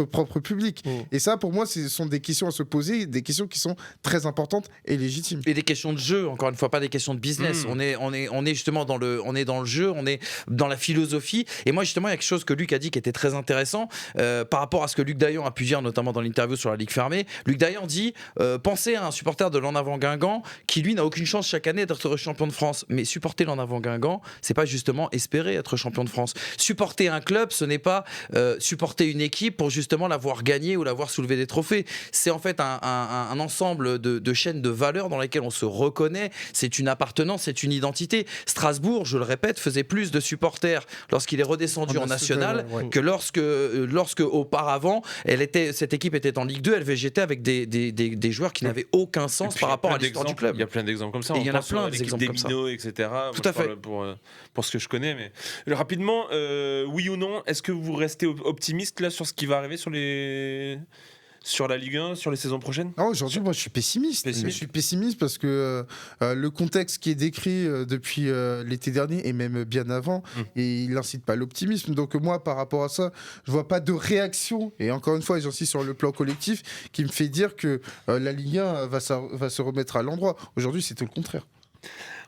propre public. Et ça, pour moi, ce sont des questions à se poser, des questions qui sont très importantes et légitimes. Et des questions de jeu, encore une fois, pas des questions de business. On est justement dans le jeu, on est dans la philosophie. Et moi, justement, il y a quelque chose que Luc a dit qui était très intéressant par rapport à ce que Luc Dayan a pu dire, notamment dans l'interview sur la Ligue fermée. Luc Dayan dit pensez à un supporter de l'En Avant Guingamp qui, lui, n'a aucune chance chaque année d'être champion de France. Mais supporter l'En Avant Guingamp, c'est pas justement espérer être champion de France. Supporter un club, ce n'est pas supporter une équipe pour justement l'avoir gagné ou l'avoir soulevé des trophées. C'est en fait un ensemble de chaînes de valeurs dans lesquelles on se reconnaît. C'est une appartenance, c'est une identité. Strasbourg, je le répète, faisait plus de supporters lorsqu'il est redescendu en national que lorsque auparavant, cette équipe était en Ligue 2, elle végétait avec des joueurs qui n'avaient aucun sens par rapport à l'histoire du club. Il y a plein d'exemples comme ça. Il y en a plein d'exemples comme ça. Etc. Tout à fait. Pour ce que je connais. Mais rapidement, oui ou non, est-ce que vous restez optimiste là sur ce qui va arriver sur la Ligue 1, sur les saisons prochaines ? Aujourd'hui, moi, je suis pessimiste. Je suis pessimiste parce que le contexte qui est décrit depuis l'été dernier et même bien avant, et il n'incite pas à l'optimisme. Donc moi, par rapport à ça, je vois pas de réaction. Et encore une fois, j'insiste sur le plan collectif, qui me fait dire que la Ligue 1 va se remettre à l'endroit. Aujourd'hui, c'est tout le contraire.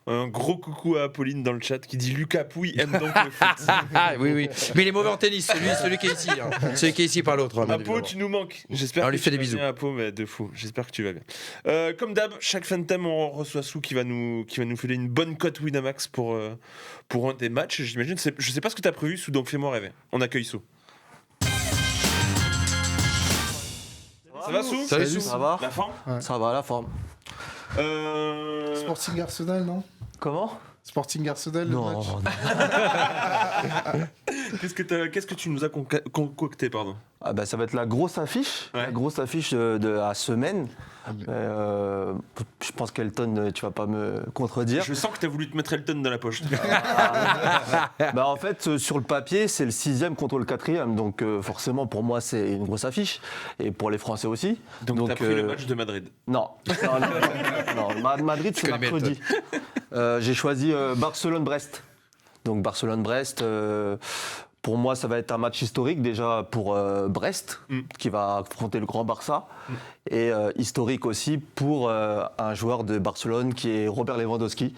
Un gros coucou à Apolline dans le chat qui dit Lucas Pouille aime donc le foot. Oui. Mais il est mauvais en tennis, celui qui est ici. Celui qui est ici par l'autre. Apo, tu nous manques. J'espère que tu vas bien, Apo, mais de fou. J'espère que tu vas bien. Comme d'hab, chaque fin de thème, on reçoit Sou qui va nous filer une bonne cote Winamax pour un des matchs. J'imagine. Je sais pas ce que tu as prévu, Sou, donc fais-moi rêver. On accueille Sou. Ça va, Sou ? Salut, Sou. Ça va ? La forme ? Ça va, la forme. Sporting Arsenal, non ? Comment ? Sporting Arsenal, le match. Qu'est-ce que tu nous as concocté, pardon ? Ah bah, ça va être la grosse affiche, de la semaine. Je pense qu'Elton, tu vas pas me contredire. Je sens que tu as voulu te mettre Elton dans la poche. Bah, en fait, sur le papier, c'est le 6e contre le 4e. Donc forcément, pour moi, c'est une grosse affiche. Et pour les Français aussi. Donc tu as pris le match de Madrid ? Non. Madrid, c'est mercredi. J'ai choisi Barcelone-Brest. Donc Barcelone-Brest... Pour moi, ça va être un match historique déjà pour Brest, qui va affronter le Grand Barça, et historique aussi pour un joueur de Barcelone qui est Robert Lewandowski,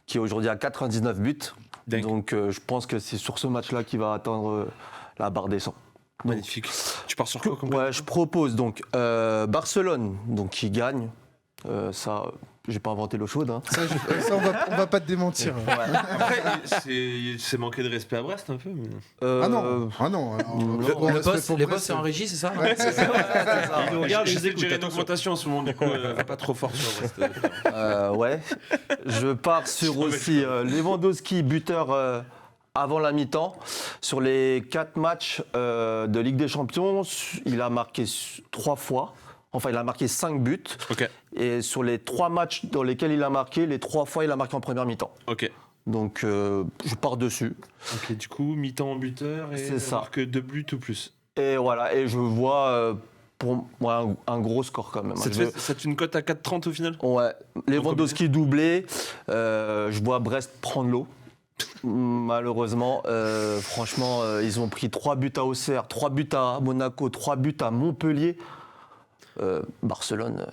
qui est aujourd'hui à 99 buts. Donc je pense que c'est sur ce match-là qu'il va atteindre la barre des 100. Magnifique. Tu pars sur quoi Ouais, je propose donc Barcelone, donc qui gagne. Ça, j'ai pas inventé l'eau chaude. Hein. Ça, on va pas te démentir. Après, c'est manquer de respect à Brest un peu. Mais... Ah non. Les boss, c'est en régie, c'est ça? Ouais, c'est ça. Ils nous regardent, J'essaie ils de gérer écoutent. l'augmentation en ce moment, du coup, va pas trop fort sur Brest. Ouais. Je pars sur aussi Lewandowski, buteur avant la mi-temps. Sur les 4 matchs de Ligue des Champions, il a marqué 3 fois. Enfin, il a marqué 5 buts. Ok. Et sur les 3 matchs dans lesquels il a marqué, les 3 fois, il a marqué en première mi-temps. Ok. Donc, je pars dessus. Ok, du coup, mi-temps en buteur et C'est ça. marque 2 buts ou plus. Et voilà, et je vois pour moi un gros score quand même. C'est une cote à 4,30 au final? Ouais, Lewandowski doublé. Je vois Brest prendre l'eau. Malheureusement, franchement, ils ont pris 3 buts à Auxerre, 3 buts à Monaco, 3 buts à Montpellier. Barcelone.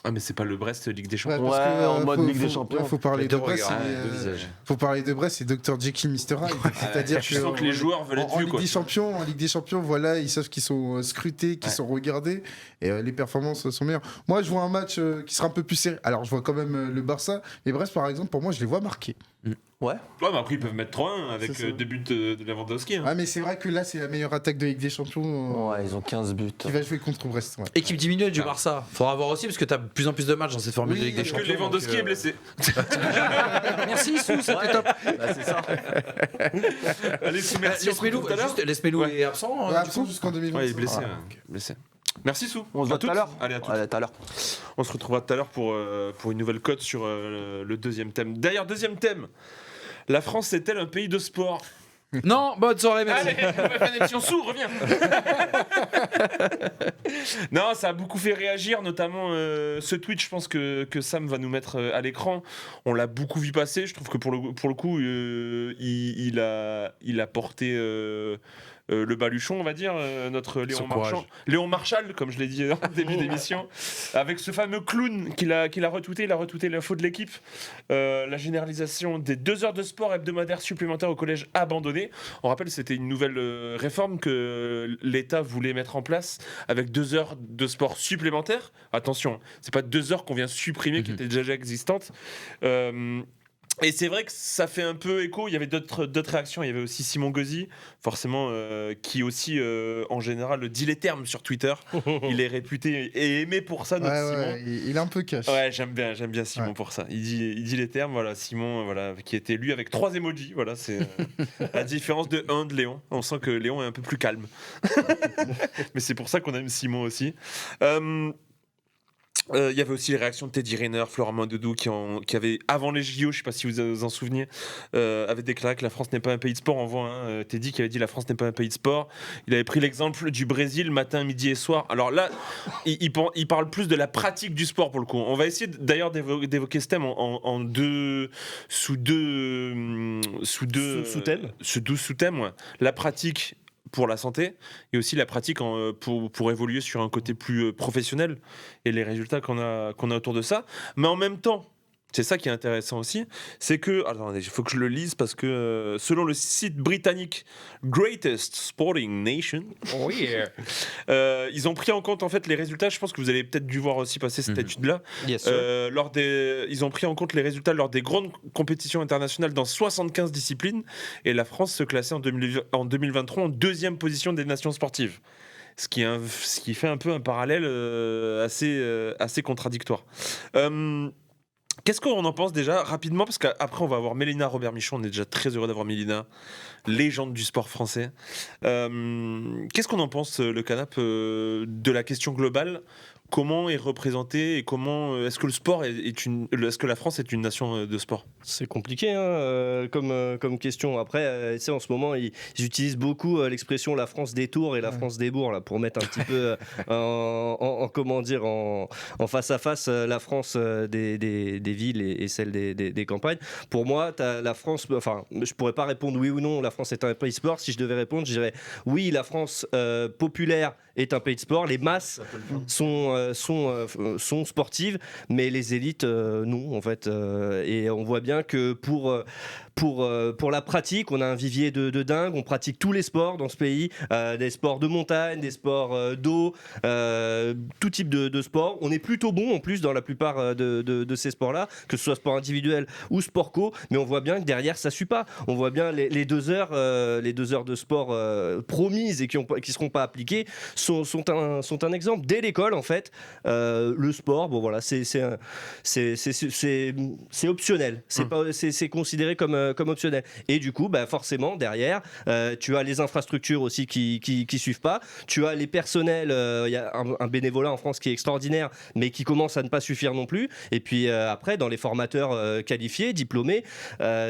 Ah, mais c'est pas le Brest Ligue des Champions. parce que, en mode Ligue des Champions. Faut parler de Brest. deux visages. Faut parler de Brest, c'est Dr Jekyll, Mr Hyde. C'est-à-dire Tu sens que les joueurs veulent être en vus, Ligue quoi. des Champions, voilà, ils savent qu'ils sont scrutés, qu'ils sont regardés, et les performances sont meilleures. Moi, je vois un match qui sera un peu plus serré. Alors, je vois quand même le Barça, mais Brest, par exemple, pour moi, je les vois marquer. Ouais. Ouais, mais après, ils peuvent mettre 3-1 avec C'est ça. 2 buts de Lewandowski. Hein. Ah, mais c'est vrai que là, c'est la meilleure attaque de Ligue des Champions Ouais, ils ont 15 buts. qui va jouer contre Brest. Ouais. Équipe diminuée du Barça. Faudra voir aussi parce que t'as de plus en plus de matchs dans cette formule Oui, de Ligue des Parce que Champions. Lewandowski donc, est blessé. Merci Sou, c'était top. Bah, c'est ça. Allez, sous merci. Lesmelou est absent. Ouais, du absent coup jusqu'en 2020. Ouais, il est blessé. Blessé. Merci Sou. On se voit tout à l'heure. Allez, à toutes. Allez, à tout à l'heure. On se retrouvera tout à l'heure pour une nouvelle cote sur le deuxième thème. D'ailleurs, deuxième thème. La France est-elle un pays de sport? Non, bonne soirée, merci. Allez, on va faire une émission sous, reviens. Non, ça a beaucoup fait réagir, notamment ce tweet, je pense que Sam va nous mettre à l'écran. On l'a beaucoup vu passer. Je trouve que pour le coup, il a porté le baluchon, on va dire, notre Léon Marchand. Léon Marchal, comme je l'ai dit en début d'émission, avec ce fameux clown qu'il a retweeté. Il a retweeté l'info de l'équipe. La généralisation des 2 heures de sport hebdomadaires supplémentaires au collège abandonné. On rappelle, c'était une nouvelle réforme que l'État voulait mettre en place avec 2 heures de sport supplémentaires. Attention, c'est pas 2 heures qu'on vient supprimer qui étaient déjà existantes. Et c'est vrai que ça fait un peu écho. Il y avait d'autres réactions. Il y avait aussi Simon Gauzy, forcément, qui aussi, en général, dit les termes sur Twitter. Il est réputé et aimé pour ça, notre Simon. Ouais, il est un peu cash. Ouais, j'aime bien Simon pour ça. Il dit les termes, voilà. Simon, voilà, qui était lu avec 3 emojis. Voilà, c'est la différence de Léon. On sent que Léon est un peu plus calme. Mais c'est pour ça qu'on aime Simon aussi. Il y avait aussi les réactions de Teddy Riner, Florent Mandoudou qui avaient, avant les JO, je ne sais pas si vous vous en souvenez, avaient déclaré que la France n'est pas un pays de sport. On voit Teddy qui avait dit la France n'est pas un pays de sport. Il avait pris l'exemple du Brésil matin, midi et soir. Alors là, il parle plus de la pratique du sport pour le coup. On va essayer d'ailleurs d'évoquer ce thème en sous-thèmes. Sous-thèmes, ouais. La pratique pour la santé et aussi la pratique pour évoluer sur un côté plus professionnel et les résultats qu'on a autour de ça. Mais en même temps, c'est ça qui est intéressant aussi, c'est que, attendez, il faut que je le lise parce que selon le site britannique Greatest Sporting Nation, ils ont pris en compte en fait les résultats. Je pense que vous avez peut-être dû voir aussi passer cette étude-là. Yes, sir. Ils ont pris en compte les résultats lors des grandes compétitions internationales dans 75 disciplines et la France se classait en 2023 en 2e position des nations sportives. Ce qui fait un peu un parallèle assez contradictoire. Qu'est-ce qu'on en pense déjà rapidement, parce qu'après on va avoir Mélina Robert-Michon. On est déjà très heureux d'avoir Mélina, légende du sport français. Qu'est-ce qu'on en pense, le canap, de la question globale? Comment est représenté et comment est-ce que le sport est-ce que la France est une nation de sport? C'est compliqué comme question. Après, tu sais, en ce moment, ils utilisent beaucoup l'expression la France des tours et la France des bourgs là, pour mettre un petit peu en face à face la France des des villes et celle des campagnes. Pour moi, la France, enfin, je pourrais pas répondre oui ou non, la France est un pays de sport. Si je devais répondre, je dirais oui, la France populaire est un pays de sport. Les masses sont sportives, mais les élites, non, en fait. Et on voit bien que pour la pratique, on a un vivier de dingue. On pratique tous les sports dans ce pays, des sports de montagne, des sports d'eau, tout type de sport. On est plutôt bon en plus dans la plupart de ces sports-là, que ce soit sport individuel ou sport co, mais on voit bien que derrière ça suit pas. On voit bien les 2 heures de sport promises et qui seront pas appliquées sont un exemple. Dès l'école, en fait, le sport, bon voilà, c'est optionnel. C'est considéré comme optionnel. Et du coup, forcément, derrière, tu as les infrastructures aussi qui suivent pas. Tu as les personnels. Il y a un bénévolat en France qui est extraordinaire, mais qui commence à ne pas suffire non plus. Et puis après, dans les formateurs qualifiés, diplômés,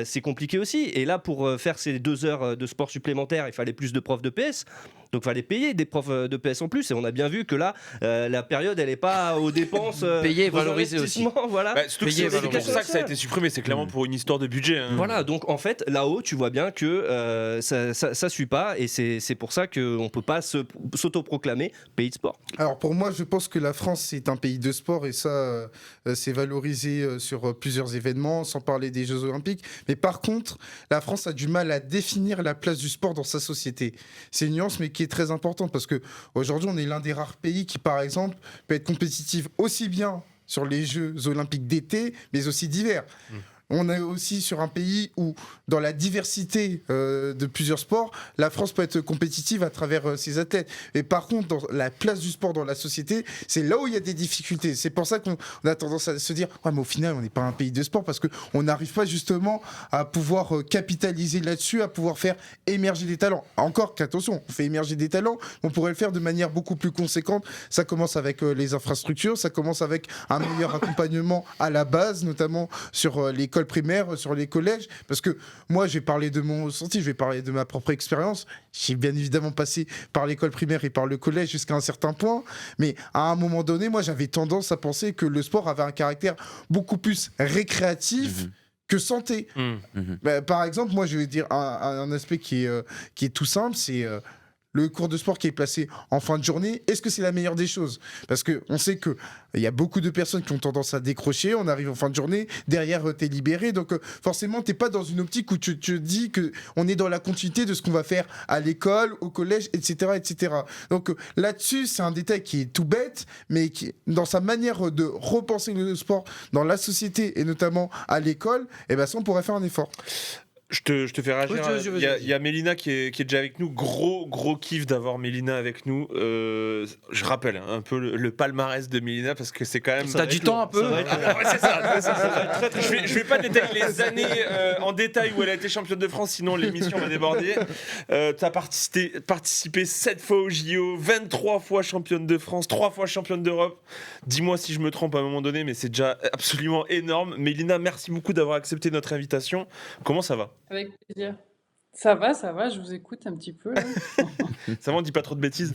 c'est compliqué aussi. Et là, pour faire ces 2 heures de sport supplémentaires, il fallait plus de profs de PS. Donc il fallait payer des profs de PS en plus, et on a bien vu que là la période elle n'est pas aux dépenses payer et valoriser aussi. Voilà. Surtout que c'est pour ça que ça a été supprimé, c'est clairement pour une histoire de budget. Voilà, donc en fait là-haut tu vois bien que ça suit pas, et c'est pour ça qu'on peut pas s'autoproclamer pays de sport. Alors pour moi je pense que la France est un pays de sport, et ça c'est valorisé sur plusieurs événements, sans parler des Jeux Olympiques. Mais par contre la France a du mal à définir la place du sport dans sa société. C'est une nuance mais qui est très importante, parce qu'aujourd'hui on est l'un des rares pays qui par exemple peut être compétitif aussi bien sur les Jeux Olympiques d'été mais aussi d'hiver. On est aussi sur un pays où, dans la diversité de plusieurs sports, la France peut être compétitive à travers ses athlètes. Et par contre, dans la place du sport dans la société, c'est là où il y a des difficultés. C'est pour ça qu'on a tendance à se dire « Ouais, mais au final, on n'est pas un pays de sport » parce qu'on n'arrive pas justement à pouvoir capitaliser là-dessus, à pouvoir faire émerger des talents. Encore qu'attention, on fait émerger des talents, on pourrait le faire de manière beaucoup plus conséquente. Ça commence avec les infrastructures, ça commence avec un meilleur accompagnement à la base, notamment sur l'école primaire, sur les collèges, parce que moi j'ai parlé de mon ressenti, je vais parler de ma propre expérience. J'ai bien évidemment passé par l'école primaire et par le collège jusqu'à un certain point, mais à un moment donné, moi j'avais tendance à penser que le sport avait un caractère beaucoup plus récréatif que santé. Par exemple, moi je vais dire un aspect qui est tout simple, c'est le cours de sport qui est placé en fin de journée. Est-ce que c'est la meilleure des choses ? Parce qu'on sait qu'il y a beaucoup de personnes qui ont tendance à décrocher, on arrive en fin de journée, derrière t'es libéré, donc forcément t'es pas dans une optique où tu te dis qu'on est dans la continuité de ce qu'on va faire à l'école, au collège, etc. etc. Donc là-dessus, c'est un détail qui est tout bête, mais qui, dans sa manière de repenser le sport dans la société et notamment à l'école, ça on pourrait faire un effort. Je te fais réagir. Il y a Mélina qui est déjà avec nous. Gros kiff d'avoir Mélina avec nous. Je rappelle un peu le palmarès de Mélina, parce que c'est quand même. T'as du temps un peu. C'est ça. Je vais pas détailler les années en détail où elle a été championne de France, sinon l'émission va déborder. T'as participé 7 fois au JO, 23 fois championne de France, 3 fois championne d'Europe. Dis-moi si je me trompe à un moment donné, mais c'est déjà absolument énorme. Mélina, merci beaucoup d'avoir accepté notre invitation. Comment ça va ? Avec plaisir. Ça va, je vous écoute un petit peu. Là. Ça va, on dit pas trop de bêtises ?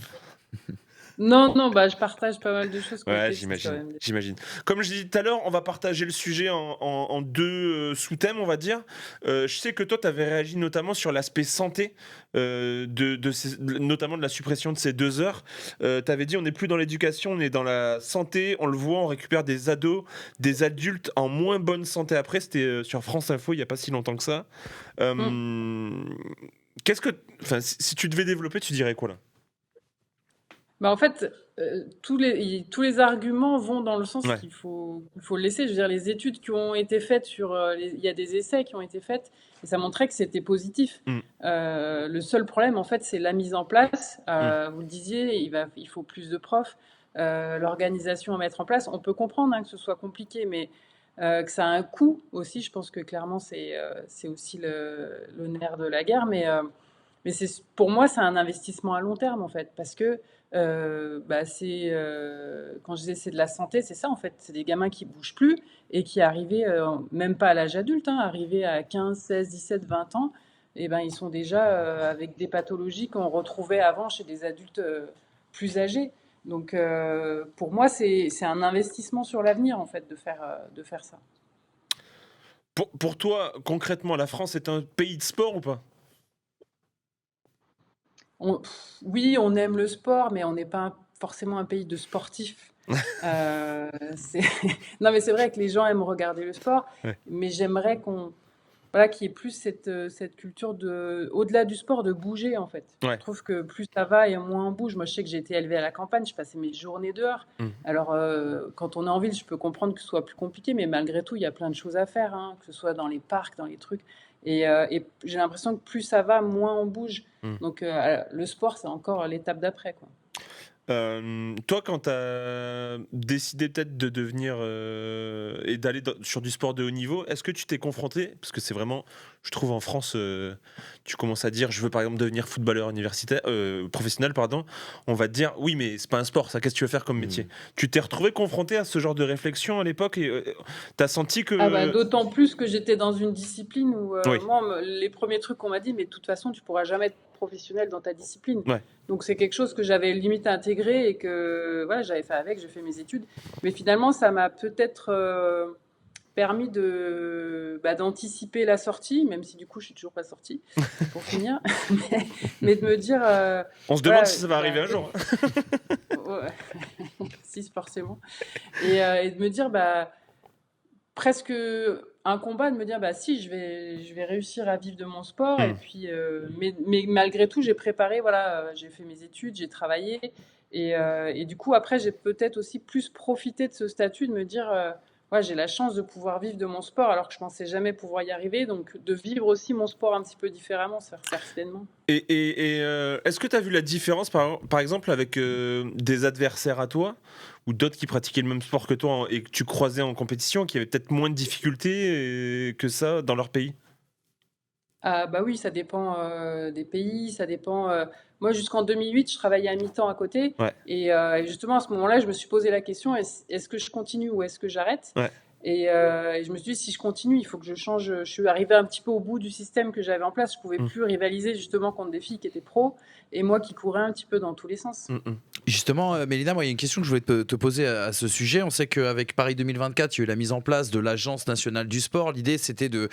Non, je partage pas mal de choses. Ouais, j'imagine. Comme je disais tout à l'heure, on va partager le sujet en 2 sous-thèmes, on va dire. Je sais que toi, tu avais réagi notamment sur l'aspect santé, notamment de la suppression de ces 2 heures. Tu avais dit, on n'est plus dans l'éducation, on est dans la santé. On le voit, on récupère des ados, des adultes en moins bonne santé après. C'était sur France Info, il n'y a pas si longtemps que ça. Si tu devais développer, tu dirais quoi là ? En fait, tous les arguments vont dans le sens qu'il faut le laisser. Je veux dire, les études qui ont été faites il y a des essais qui ont été faits et ça montrait que c'était positif. Le seul problème, en fait, c'est la mise en place. Vous le disiez, il faut plus de profs. L'organisation à mettre en place, on peut comprendre que ce soit compliqué, mais que ça a un coût aussi. Je pense que clairement, c'est aussi le nerf de la guerre. Mais pour moi, c'est un investissement à long terme, en fait, parce que quand je disais c'est de la santé, c'est ça en fait, c'est des gamins qui bougent plus et qui arrivaient même pas à l'âge adulte, arrivés à 15, 16, 17, 20 ans, et ils sont déjà avec des pathologies qu'on retrouvait avant chez des adultes plus âgés. Donc pour moi c'est un investissement sur l'avenir en fait de faire ça. Pour toi, concrètement, la France est un pays de sport ou pas? Oui, on aime le sport, mais on n'est pas forcément un pays de sportifs. C'est non, mais c'est vrai que les gens aiment regarder le sport, Ouais. mais j'aimerais voilà, qu'il y ait plus cette culture au-delà du sport, de bouger, en fait. Ouais. Je trouve que plus ça va et moins on bouge. Moi, je sais que j'ai été élevée à la campagne, je passais mes journées dehors. Alors, quand on est en ville, je peux comprendre que ce soit plus compliqué, mais malgré tout, il y a plein de choses à faire, hein, que ce soit dans les parcs, dans les trucs. Et j'ai l'impression que plus ça va, moins on bouge. Donc, le sport, c'est encore l'étape d'après, quoi. Toi, quand tu as décidé peut-être de devenir et d'aller sur du sport de haut niveau, est-ce que tu t'es confronté, parce que c'est vraiment, je trouve en France, tu commences à dire je veux par exemple devenir footballeur universitaire, professionnel, pardon, on va te dire oui mais c'est pas un sport, ça, qu'est-ce que tu veux faire comme métier? Tu t'es retrouvé confronté à ce genre de réflexion à l'époque et t'as senti que... Ah bah, d'autant plus que j'étais dans une discipline où Oui. moi, les premiers trucs qu'on m'a dit, mais de toute façon, tu pourras jamais être professionnel dans ta discipline. Ouais. Donc c'est quelque chose que j'avais limite intégré et que voilà, j'avais fait avec, j'ai fait mes études. Mais finalement, ça m'a peut-être permis d'anticiper la sortie, même si du coup, je suis toujours pas sortie, pour finir. mais de me dire... On se demande voilà, si ça va arriver un jour. Ouais. Si, forcément. Et de me dire, presque un combat, de me dire, si, je vais réussir à vivre de mon sport. Et puis, mais malgré tout, j'ai préparé, voilà, j'ai fait mes études, j'ai travaillé. Et du coup, après, j'ai peut-être aussi plus profité de ce statut, de me dire, ouais, j'ai la chance de pouvoir vivre de mon sport, alors que je pensais jamais pouvoir y arriver. Donc, de vivre aussi mon sport un petit peu différemment, certainement. Et est-ce que tu as vu la différence, par exemple, avec des adversaires à toi ou d'autres qui pratiquaient le même sport que toi et que tu croisais en compétition, qui avaient peut-être moins de difficultés que ça dans leur pays? Ah bah oui, ça dépend des pays, ça dépend. Moi, jusqu'en 2008, je travaillais à mi-temps à côté. Ouais. Et justement, à ce moment-là, je me suis posé la question, est-ce que je continue ou est-ce que j'arrête? Ouais. Et je me suis dit, si je continue, il faut que je change. Je suis arrivée un petit peu au bout du système que j'avais en place. Je pouvais plus rivaliser justement contre des filles qui étaient pros et moi qui courais un petit peu dans tous les sens. Justement, Mélina, moi, il y a une question que je voulais te poser à ce sujet. On sait qu'avec Paris 2024, il y a eu la mise en place de l'Agence nationale du sport. L'idée, c'était de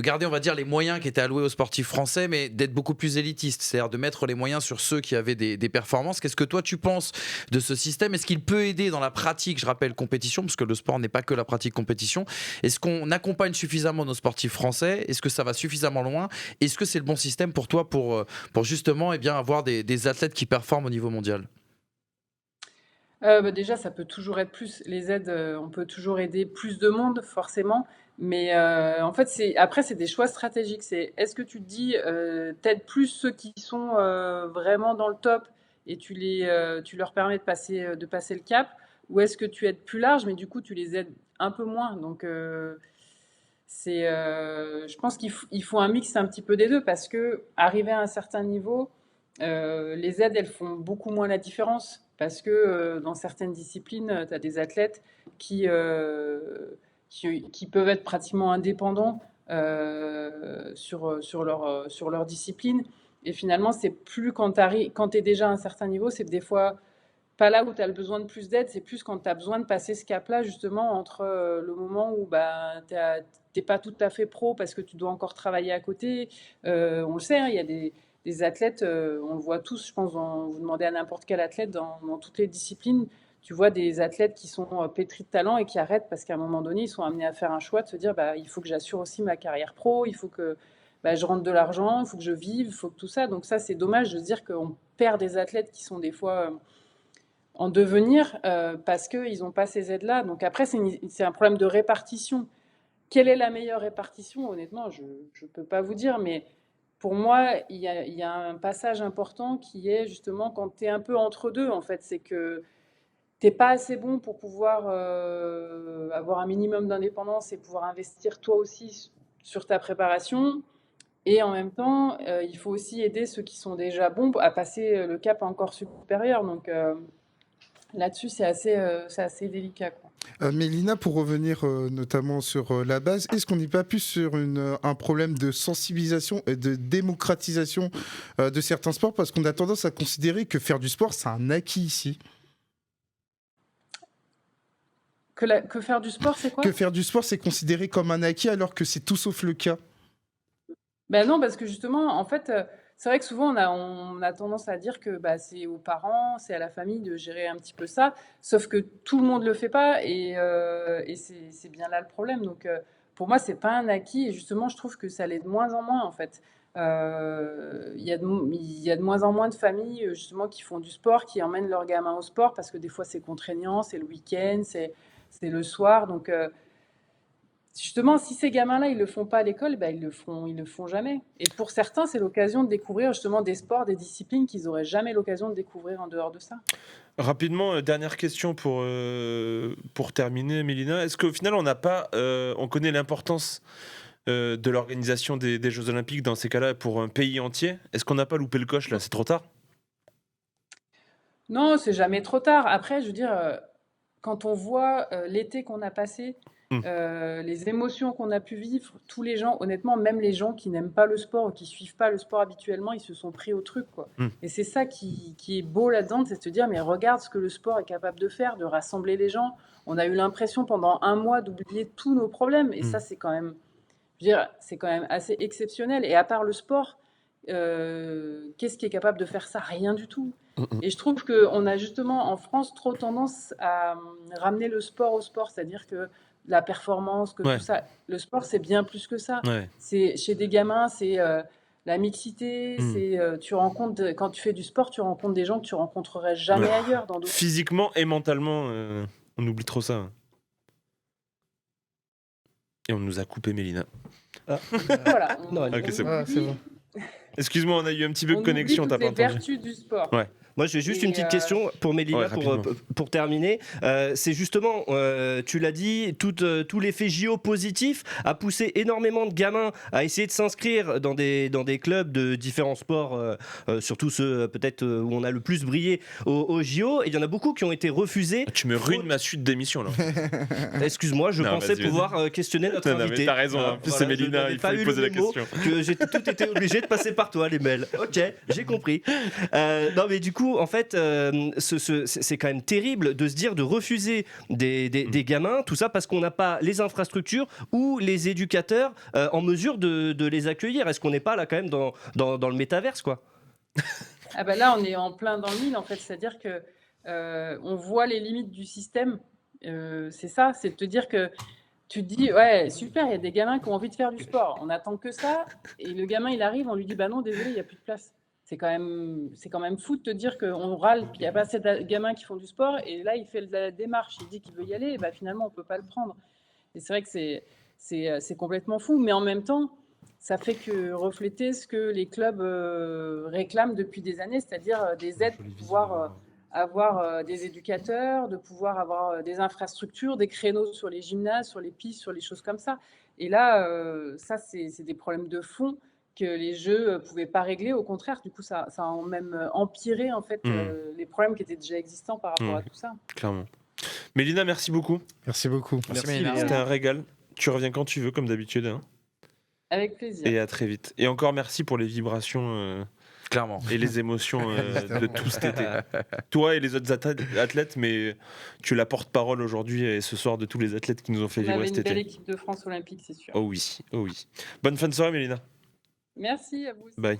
garder, on va dire, les moyens qui étaient alloués aux sportifs français, mais d'être beaucoup plus élitiste, c'est-à-dire de mettre les moyens sur ceux qui avaient des performances. Qu'est-ce que toi, tu penses de ce système? Est-ce qu'il peut aider dans la pratique, je rappelle, compétition, parce que le sport n'est pas que la pratique compétition? Est-ce qu'on accompagne suffisamment nos sportifs français? Est-ce que ça va suffisamment loin? Est-ce que c'est le bon système pour toi pour justement avoir des athlètes qui performent au niveau mondial? Déjà, ça peut toujours être plus. Les aides, on peut toujours aider plus de monde, forcément. Mais en fait, après, c'est des choix stratégiques. Est-ce que tu te dis, t'aides plus ceux qui sont vraiment dans le top et tu leur permets de passer le cap, ou est-ce que tu aides plus large, mais du coup, tu les aides un peu moins. Donc, je pense qu'il faut un mix un petit peu des deux, parce que arriver à un certain niveau, les aides, elles font beaucoup moins la différence, parce que dans certaines disciplines, tu as des athlètes qui peuvent être pratiquement indépendants sur leur discipline. Et finalement, c'est plus quand tu es déjà à un certain niveau, c'est des fois pas là où tu as le besoin de plus d'aide, c'est plus quand tu as besoin de passer ce cap-là, justement, entre le moment où t'es pas tout à fait pro parce que tu dois encore travailler à côté. On le sait, hein, il y a des athlètes, on le voit tous, je pense, vous demandez à n'importe quel athlète dans toutes les disciplines, tu vois des athlètes qui sont pétris de talent et qui arrêtent parce qu'à un moment donné, ils sont amenés à faire un choix de se dire, il faut que j'assure aussi ma carrière pro, il faut que je rentre de l'argent, il faut que je vive, il faut que tout ça. Donc ça, c'est dommage de se dire qu'on perd des athlètes qui sont des fois en devenir parce qu'ils n'ont pas ces aides-là. Donc après, c'est un problème de répartition. Quelle est la meilleure répartition? Honnêtement, je ne peux pas vous dire, mais pour moi, il y a un passage important qui est justement quand tu es un peu entre deux, en fait. C'est que tu n'es pas assez bon pour pouvoir avoir un minimum d'indépendance et pouvoir investir toi aussi sur ta préparation. Et en même temps, il faut aussi aider ceux qui sont déjà bons à passer le cap encore supérieur. Donc là-dessus, c'est assez délicat, quoi. Mélina, pour revenir notamment sur la base, est-ce qu'on n'est pas plus sur un problème de sensibilisation et de démocratisation de certains sports, parce qu'on a tendance à considérer que faire du sport, c'est un acquis ici? Que faire du sport, c'est quoi? Que faire du sport, c'est considéré comme un acquis alors que c'est tout sauf le cas. Ben non, parce que justement, en fait, c'est vrai que souvent on a tendance à dire que bah, c'est aux parents, c'est à la famille de gérer un petit peu ça, sauf que tout le monde le fait pas et c'est bien là le problème. Donc pour moi, c'est pas un acquis et justement, je trouve que ça l'est de moins en moins en fait. Il y a de moins en moins de familles justement qui font du sport, qui emmènent leurs gamins au sport parce que des fois c'est contraignant, c'est le week-end, c'est le soir. Donc justement, si ces gamins-là, ils le font pas à l'école, bah, ils le font jamais. Et pour certains, c'est l'occasion de découvrir justement des sports, des disciplines qu'ils auraient jamais l'occasion de découvrir en dehors de ça. Rapidement, dernière question pour terminer, Mélina. Est-ce qu'au final, on connaît l'importance de l'organisation des Jeux Olympiques dans ces cas-là pour un pays entier? Est-ce qu'on n'a pas loupé le coche là? C'est trop tard? Non, c'est jamais trop tard. Après, je veux dire, quand on voit l'été qu'on a passé, les émotions qu'on a pu vivre, tous les gens, honnêtement, même les gens qui n'aiment pas le sport ou qui suivent pas le sport habituellement, ils se sont pris au truc, quoi. Et c'est ça qui est beau là-dedans, c'est de se dire, mais regarde ce que le sport est capable de faire, de rassembler les gens. On a eu l'impression pendant un mois d'oublier tous nos problèmes, et ça, c'est quand même, je veux dire, c'est quand même assez exceptionnel. Et à part le sport, qu'est-ce qui est capable de faire ça? Rien du tout. Et je trouve qu'on a justement en France trop tendance à ramener le sport au sport, c'est-à-dire que la performance, que Ouais. tout ça. Le sport, c'est bien plus que ça. Ouais. C'est chez des gamins, c'est la mixité, c'est tu rencontres quand tu fais du sport, tu rencontres des gens que tu rencontrerais jamais ailleurs dans d'autres. Physiquement et mentalement, on oublie trop ça. Et on nous a coupé Mélina. Voilà. Non, elle- Ok, c'est bon. Ah, c'est bon. Excuse-moi, on a eu un petit peu de On connexion, oublie t'as toutes pas les entendu. vertus du sport. Ouais. Moi, j'ai juste Et, une petite question pour Mélina, Ouais, rapidement. pour terminer. C'est justement, tu l'as dit, tout l'effet JO positif a poussé énormément de gamins à essayer de s'inscrire dans des clubs de différents sports, surtout ceux peut-être où on a le plus brillé aux JO. Et il y en a beaucoup qui ont été refusés. Tu me ruines ma suite d'émission là. Excuse-moi, je Non, pensais vas-y, pouvoir questionner notre Non, mais invité. t'as raison, en plus, c'est Mélina, je n'avais il faut pas lui eu poser le la mémo, question. que j'ai tout été obligé de passer par toi, les mails. Ok, j'ai compris. Non, mais du coup, en fait, c'est quand même terrible de se dire de refuser des gamins, tout ça parce qu'on n'a pas les infrastructures ou les éducateurs en mesure de les accueillir. Est-ce qu'on n'est pas là quand même dans le métaverse, quoi? Ah ben là, on est en plein dans le mille, en fait. C'est-à-dire que on voit les limites du système. C'est ça, c'est de te dire que tu te dis, ouais, super, il y a des gamins qui ont envie de faire du sport. On attend que ça. Et le gamin, il arrive, on lui dit, bah non, désolé, il n'y a plus de place. C'est quand même fou de te dire qu'on râle, qu'il n'y a pas assez de gamins qui font du sport. Et là, il fait la démarche, il dit qu'il veut y aller. Et bah, finalement, on ne peut pas le prendre. Et c'est vrai que c'est complètement fou. Mais en même temps, ça fait que refléter ce que les clubs réclament depuis des années, c'est-à-dire des aides pour pouvoir avoir des éducateurs, de pouvoir avoir des infrastructures, des créneaux sur les gymnases, sur les pistes, sur les choses comme ça. Et là, ça, c'est des problèmes de fond que les jeux ne pouvaient pas régler. Au contraire, du coup, ça a même empiré en fait, les problèmes qui étaient déjà existants par rapport à tout ça. Clairement. Mélina, merci beaucoup. Merci beaucoup. Merci, Mélina. C'était un régal. Tu reviens quand tu veux, comme d'habitude. Hein. Avec plaisir. Et à très vite. Et encore merci pour les vibrations Clairement. et les émotions de tout cet été. Toi et les autres athlètes, mais tu es la porte-parole aujourd'hui et ce soir de tous les athlètes qui nous ont fait On vibrer avait cet une belle été. équipe de France olympique, c'est sûr. Oh oui, oh oui. Bonne fin de soirée, Mélina. Merci à vous aussi. Bye.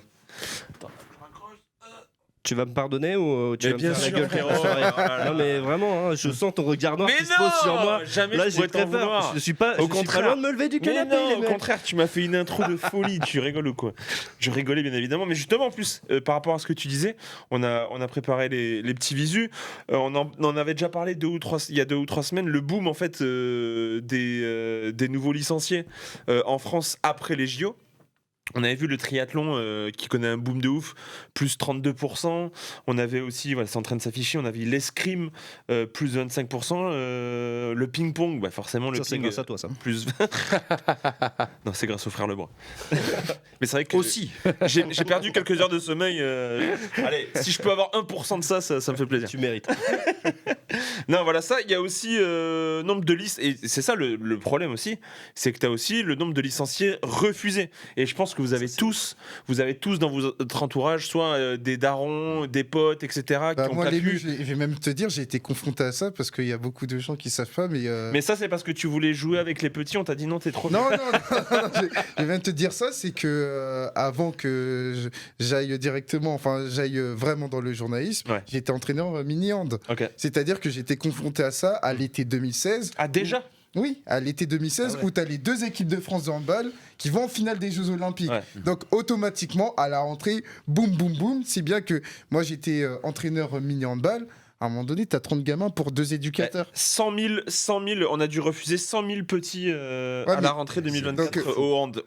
Tu vas me pardonner ou tu Mais vas me bien faire la sûr, gueule toute la frérot. soirée? Oh là là. Non, mais vraiment, hein, je sens ton regard noir Mais qui se pose sur moi. jamais Là, je j'ai pourrais très t'en peur. vouloir. Je suis pas loin de me lever du Mais canapé, non, les au mecs. contraire, tu m'as fait une intro de folie. Tu rigoles ou quoi? Je rigolais bien évidemment, mais justement en plus, par rapport à ce que tu disais, on a préparé les petits visus. On en avait déjà parlé il y a 2 ou 3 semaines. Le boom en fait des nouveaux licenciés en France après les JO. On avait vu le triathlon qui connaît un boom de ouf, plus 32%. On avait aussi, voilà, c'est en train de s'afficher, on avait l'escrime, plus 25%. Le ping-pong, bah forcément le Ça, c'est ping, grâce à toi, ça. plus. Non, c'est grâce au frère Lebrun. Mais c'est vrai que Aussi. j'ai perdu quelques heures de sommeil. Allez, si je peux avoir 1% de ça me fait plaisir. Tu mérites. Non, voilà, ça, il y a aussi nombre de listes, et c'est ça le problème aussi, c'est que tu as aussi le nombre de licenciés refusés. Et je pense que vous avez tous dans votre entourage soit des darons, des potes, etc. qui ont Moi, pas pu. je vais même te dire, j'ai été confronté à ça parce qu'il y a beaucoup de gens qui savent pas, Mais ça, c'est parce que tu voulais jouer avec les petits, on t'a dit non, t'es trop. Non, je vais même te dire ça, c'est que avant que j'aille directement, enfin j'aille vraiment dans le journalisme, j'étais entraîneur mini-hand. Okay. C'est-à-dire que j'étais confronté à ça à l'été 2016. Ah déjà? Oui, à l'été 2016, où tu as les 2 équipes de France de handball qui vont en finale des Jeux Olympiques. Donc automatiquement, à la rentrée, boum, boum, boum, si bien que moi j'étais entraîneur mini-handball. À un moment donné, tu as 30 gamins pour 2 éducateurs. 100 000, on a dû refuser 100 000 petits à la rentrée 2024 au hand.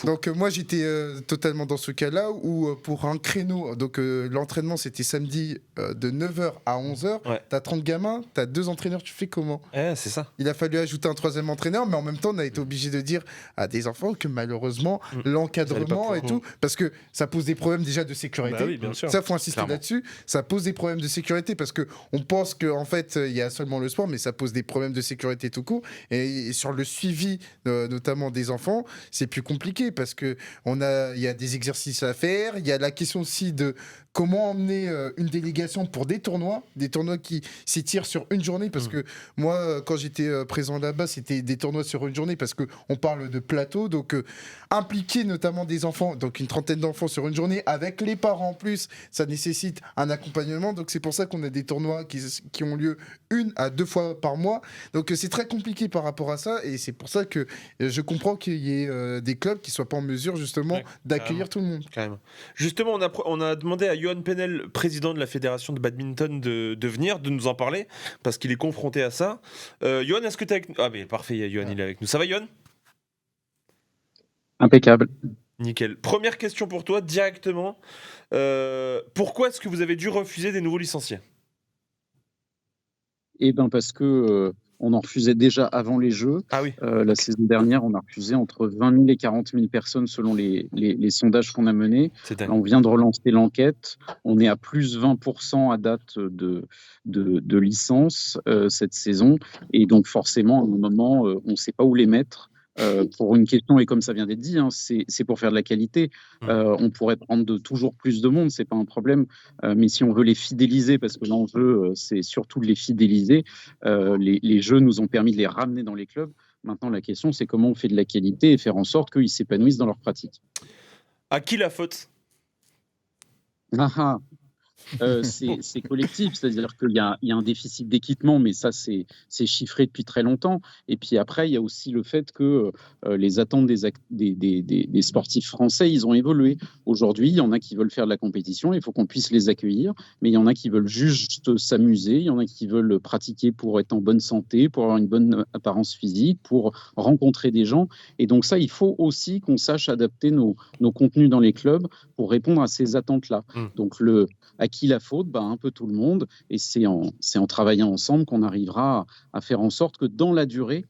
Donc moi, j'étais totalement dans ce cas-là où pour un créneau, donc l'entraînement, c'était samedi de 9h à 11h. Tu as 30 gamins, tu as 2 entraîneurs, tu fais comment ? C'est ça. Il a fallu ajouter un 3e entraîneur, mais en même temps, on a été obligé de dire à des enfants que malheureusement, l'encadrement et tout, parce que ça pose des problèmes déjà de sécurité. Bah oui, bien sûr. Ça, faut insister là-dessus. Ça pose des problèmes de sécurité parce que on pense qu'en fait, il y a seulement le sport, mais ça pose des problèmes de sécurité tout court. Et sur le suivi, notamment des enfants, c'est plus compliqué parce que il y a des exercices à faire. Il y a la question aussi de comment emmener une délégation pour des tournois qui s'étirent sur une journée. Parce que moi, quand j'étais présent là-bas, c'était des tournois sur une journée parce qu'on parle de plateau. Donc, impliquer notamment des enfants, donc une 30aine d'enfants sur une journée, avec les parents en plus, ça nécessite un accompagnement. Donc, c'est pour ça qu'on a des tournois qui ont lieu 1 à 2 fois par mois. Donc, c'est très compliqué par rapport à ça. Et c'est pour ça que je comprends qu'il y ait des clubs qui ne soient pas en mesure, justement, d'accueillir tout le monde. Carrément. Justement, on a demandé à Johan Penel, président de la fédération de badminton, de venir, de nous en parler, parce qu'il est confronté à ça. Johan, est-ce que tu es avec nous ? Ah, mais parfait, Johan, il est avec nous. Ça va, Johan ? Impeccable. Nickel. Première question pour toi, directement. Pourquoi est-ce que vous avez dû refuser des nouveaux licenciés ? Eh bien, parce que on en refusait déjà avant les Jeux. Ah oui. La saison dernière, on a refusé entre 20 000 et 40 000 personnes selon les sondages qu'on a menés. C'est dingue. On vient de relancer l'enquête. On est à plus 20% à date de licences cette saison. Et donc, forcément, à un moment, on ne sait pas où les mettre. Pour une question, et comme ça vient d'être dit, c'est pour faire de la qualité. On pourrait prendre toujours plus de monde, c'est pas un problème. Mais si on veut les fidéliser, parce que l'enjeu, c'est surtout de les fidéliser, les Jeux nous ont permis de les ramener dans les clubs. Maintenant, la question, c'est comment on fait de la qualité et faire en sorte qu'ils s'épanouissent dans leur pratique. À qui la faute ? C'est collectif, c'est-à-dire qu'il y a un déficit d'équipement, mais ça c'est chiffré depuis très longtemps. Et puis après, il y a aussi le fait que les attentes des sportifs français, ils ont évolué. Aujourd'hui, il y en a qui veulent faire de la compétition, il faut qu'on puisse les accueillir, mais il y en a qui veulent juste s'amuser, il y en a qui veulent pratiquer pour être en bonne santé, pour avoir une bonne apparence physique, pour rencontrer des gens. Et donc ça, il faut aussi qu'on sache adapter nos contenus dans les clubs pour répondre à ces attentes-là. Donc à qui la faute ? Un peu tout le monde. Et c'est en travaillant ensemble qu'on arrivera à faire en sorte que dans la durée,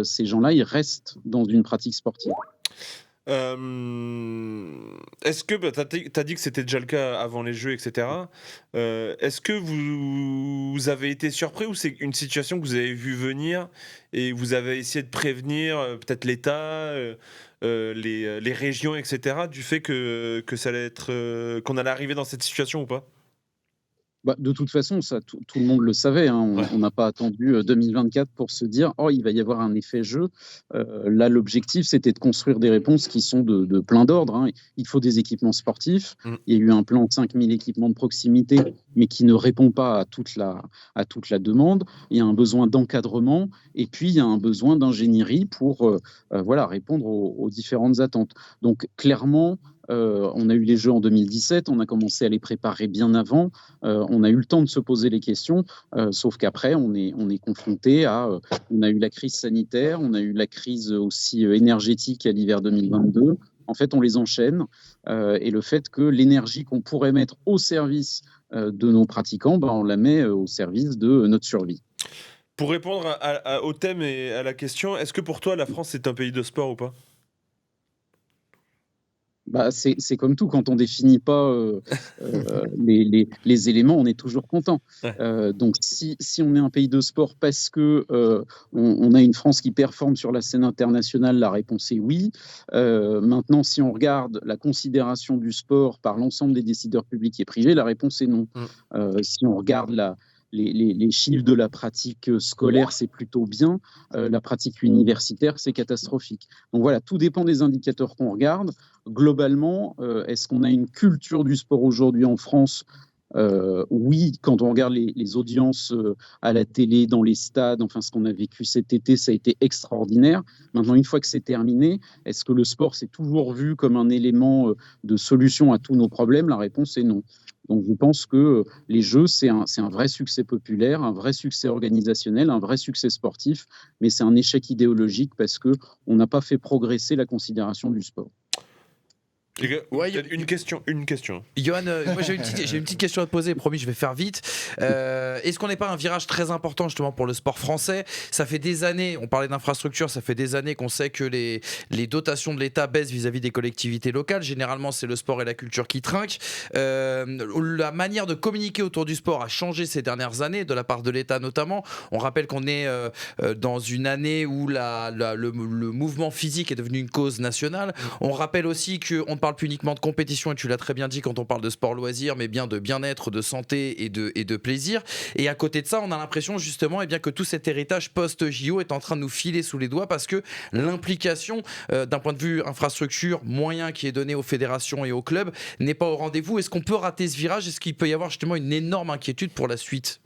ces gens-là, ils restent dans une pratique sportive. Est-ce que, tu as dit que c'était déjà le cas avant les Jeux, etc. Est-ce que vous avez été surpris ou c'est une situation que vous avez vu venir et vous avez essayé de prévenir peut-être l'État, les régions, etc. du fait que ça allait être, qu'on allait arriver dans cette situation ou pas ? De toute façon, ça, tout le monde le savait. On n'a pas attendu 2024 pour se dire « Oh, il va y avoir un effet jeu ». Là, l'objectif, c'était de construire des réponses qui sont de plein d'ordre. Il faut des équipements sportifs. Il y a eu un plan de 5000 équipements de proximité, mais qui ne répond pas à toute la demande. Il y a un besoin d'encadrement et puis il y a un besoin d'ingénierie pour répondre aux différentes attentes. Donc, clairement, on a eu les Jeux en 2017, on a commencé à les préparer bien avant, on a eu le temps de se poser les questions, sauf qu'après on est confronté on a eu la crise sanitaire, on a eu la crise aussi énergétique à l'hiver 2022. En fait, on les enchaîne et le fait que l'énergie qu'on pourrait mettre au service de nos pratiquants, on la met au service de notre survie. Pour répondre au thème et à la question, est-ce que pour toi la France est un pays de sport ou pas ? Bah, c'est comme tout, quand on définit pas les éléments, on est toujours content. Donc si on est un pays de sport parce que on a une France qui performe sur la scène internationale, la réponse est oui. Maintenant, si on regarde la considération du sport par l'ensemble des décideurs publics et privés, la réponse est non. Si on regarde les chiffres de la pratique scolaire, c'est plutôt bien. La pratique universitaire, c'est catastrophique. Donc voilà, tout dépend des indicateurs qu'on regarde. Globalement, est-ce qu'on a une culture du sport aujourd'hui en France ? Oui, quand on regarde les audiences à la télé, dans les stades, enfin ce qu'on a vécu cet été, ça a été extraordinaire. Maintenant, une fois que c'est terminé, est-ce que le sport s'est toujours vu comme un élément de solution à tous nos problèmes ? La réponse est non. Donc je pense que les Jeux, c'est un vrai succès populaire, un vrai succès organisationnel, un vrai succès sportif, mais c'est un échec idéologique parce qu'on n'a pas fait progresser la considération du sport. Les gars, une question. Johan, moi j'ai une petite question à te poser, promis, je vais faire vite. Est-ce qu'on n'est pas un virage très important justement pour le sport français ? Ça fait des années, on parlait d'infrastructure, ça fait des années qu'on sait que les dotations de l'État baissent vis-à-vis des collectivités locales. Généralement, c'est le sport et la culture qui trinquent. La manière de communiquer autour du sport a changé ces dernières années, de la part de l'État notamment. On rappelle qu'on est dans une année où le mouvement physique est devenu une cause nationale. On rappelle aussi qu'on parle plus uniquement de compétition, et tu l'as très bien dit quand on parle de sport loisir, mais bien de bien-être, de santé et de plaisir. Et à côté de ça, on a l'impression justement que tout cet héritage post-JO est en train de nous filer sous les doigts parce que l'implication d'un point de vue infrastructure, moyen qui est donné aux fédérations et aux clubs n'est pas au rendez-vous. Est-ce qu'on peut rater ce virage ? Est-ce qu'il peut y avoir justement une énorme inquiétude pour la suite ?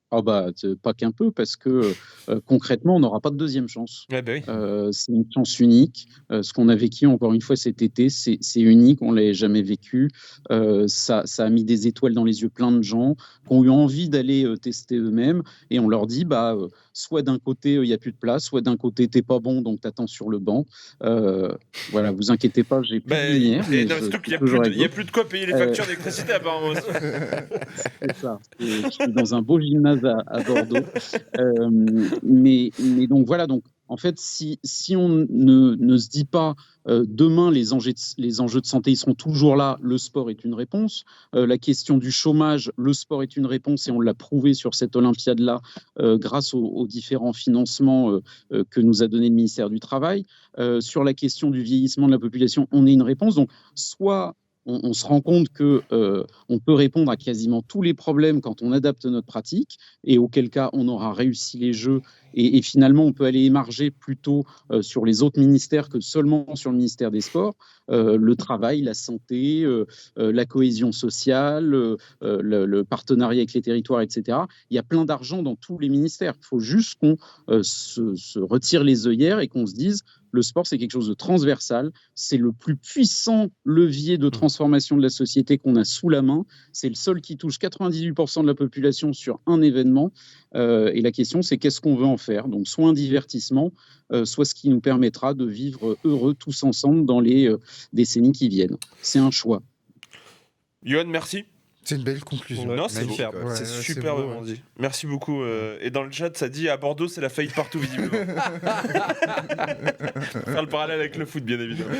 Ah bah, pas qu'un peu, parce que concrètement, on n'aura pas de deuxième chance. Ouais, bah oui. C'est une chance unique. Ce qu'on a vécu, encore une fois, cet été, c'est unique, on ne l'avait jamais vécu. Ça a mis des étoiles dans les yeux plein de gens qui ont eu envie d'aller tester eux-mêmes, et on leur dit, soit d'un côté, il n'y a plus de place, soit d'un côté, t'es pas bon, donc t'attends sur le banc. Voilà, vous inquiétez pas, j'ai plus de lumière. Surtout qu'il n'y a plus de quoi payer les factures d'électricité, apparemment. C'est ça. Et je suis dans un beau gymnase à Bordeaux. Mais donc voilà, donc en fait, si on ne se dit pas demain les enjeux de santé ils seront toujours là, le sport est une réponse. La question du chômage, le sport est une réponse, et on l'a prouvé sur cette Olympiade-là grâce aux différents financements que nous a donné le ministère du Travail. Sur la question du vieillissement de la population, on est une réponse. Donc soit on se rend compte qu'on peut répondre à quasiment tous les problèmes quand on adapte notre pratique, et auquel cas on aura réussi les Jeux, et finalement on peut aller émarger plutôt sur les autres ministères que seulement sur le ministère des Sports, le travail, la santé, la cohésion sociale, le partenariat avec les territoires, etc. Il y a plein d'argent dans tous les ministères. Il faut juste qu'on se retire les œillères et qu'on se dise le sport, c'est quelque chose de transversal, c'est le plus puissant levier de transformation de la société qu'on a sous la main, c'est le seul qui touche 98% de la population sur un événement, et la question c'est qu'est-ce qu'on veut en faire ? Donc soit un divertissement, soit ce qui nous permettra de vivre heureux tous ensemble dans les décennies qui viennent. C'est un choix. Johan, merci. C'est une belle conclusion. Non, c'est superbe. beau. C'est superbement dit. Merci beaucoup. Et dans le chat, ça dit à Bordeaux, c'est la faillite partout, visiblement. Faire le parallèle avec le foot, bien évidemment.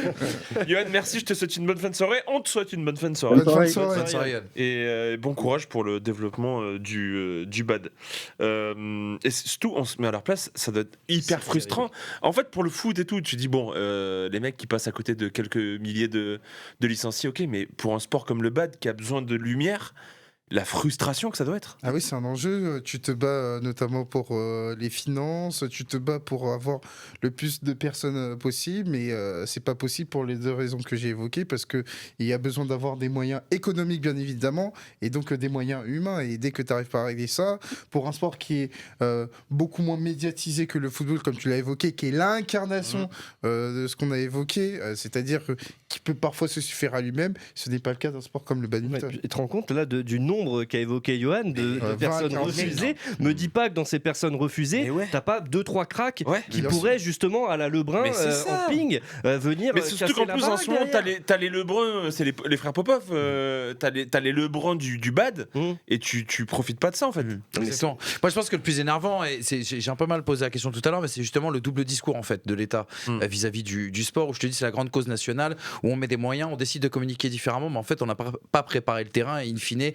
Johan, merci. Je te souhaite une bonne fin de soirée. On te souhaite une bonne fin de soirée. Bonne soirée. Et bon courage pour le développement du BAD. Et surtout, on se met à leur place, ça doit être hyper frustrant. En fait, pour le foot et tout, tu dis, bon, les mecs qui passent à côté de quelques milliers de licenciés, ok, mais pour un sport comme le BAD qui a besoin de lumière, la frustration que ça doit être. Ah oui, c'est un enjeu. Tu te bats notamment pour les finances, tu te bats pour avoir le plus de personnes possible, mais c'est pas possible pour les deux raisons que j'ai évoquées, parce qu'il y a besoin d'avoir des moyens économiques, bien évidemment, et donc des moyens humains. Et dès que tu n'arrives pas à régler ça, pour un sport qui est beaucoup moins médiatisé que le football, comme tu l'as évoqué, qui est l'incarnation de ce qu'on a évoqué, c'est-à-dire qui peut parfois se suffire à lui-même, ce n'est pas le cas d'un sport comme le badminton. Ouais, tu te rends compte là du nombre nombre qu'a évoqué Johan de personnes 20, refusées. Me dis pas que dans ces personnes refusées, t'as pas 2-3 cracks qui pourraient justement à la Lebrun en ping venir. Mais surtout qu'en plus en ce moment t'as les Lebrun, c'est les frères Popov, t'as les Lebrun du bad et tu profites pas de ça en fait. Exactement. Moi je pense que le plus énervant, et j'ai un peu mal posé la question tout à l'heure, mais c'est justement le double discours en fait de l'État vis-à-vis du sport, où je te dis c'est la grande cause nationale, où on met des moyens, on décide de communiquer différemment, mais en fait on n'a pas préparé le terrain, et in fine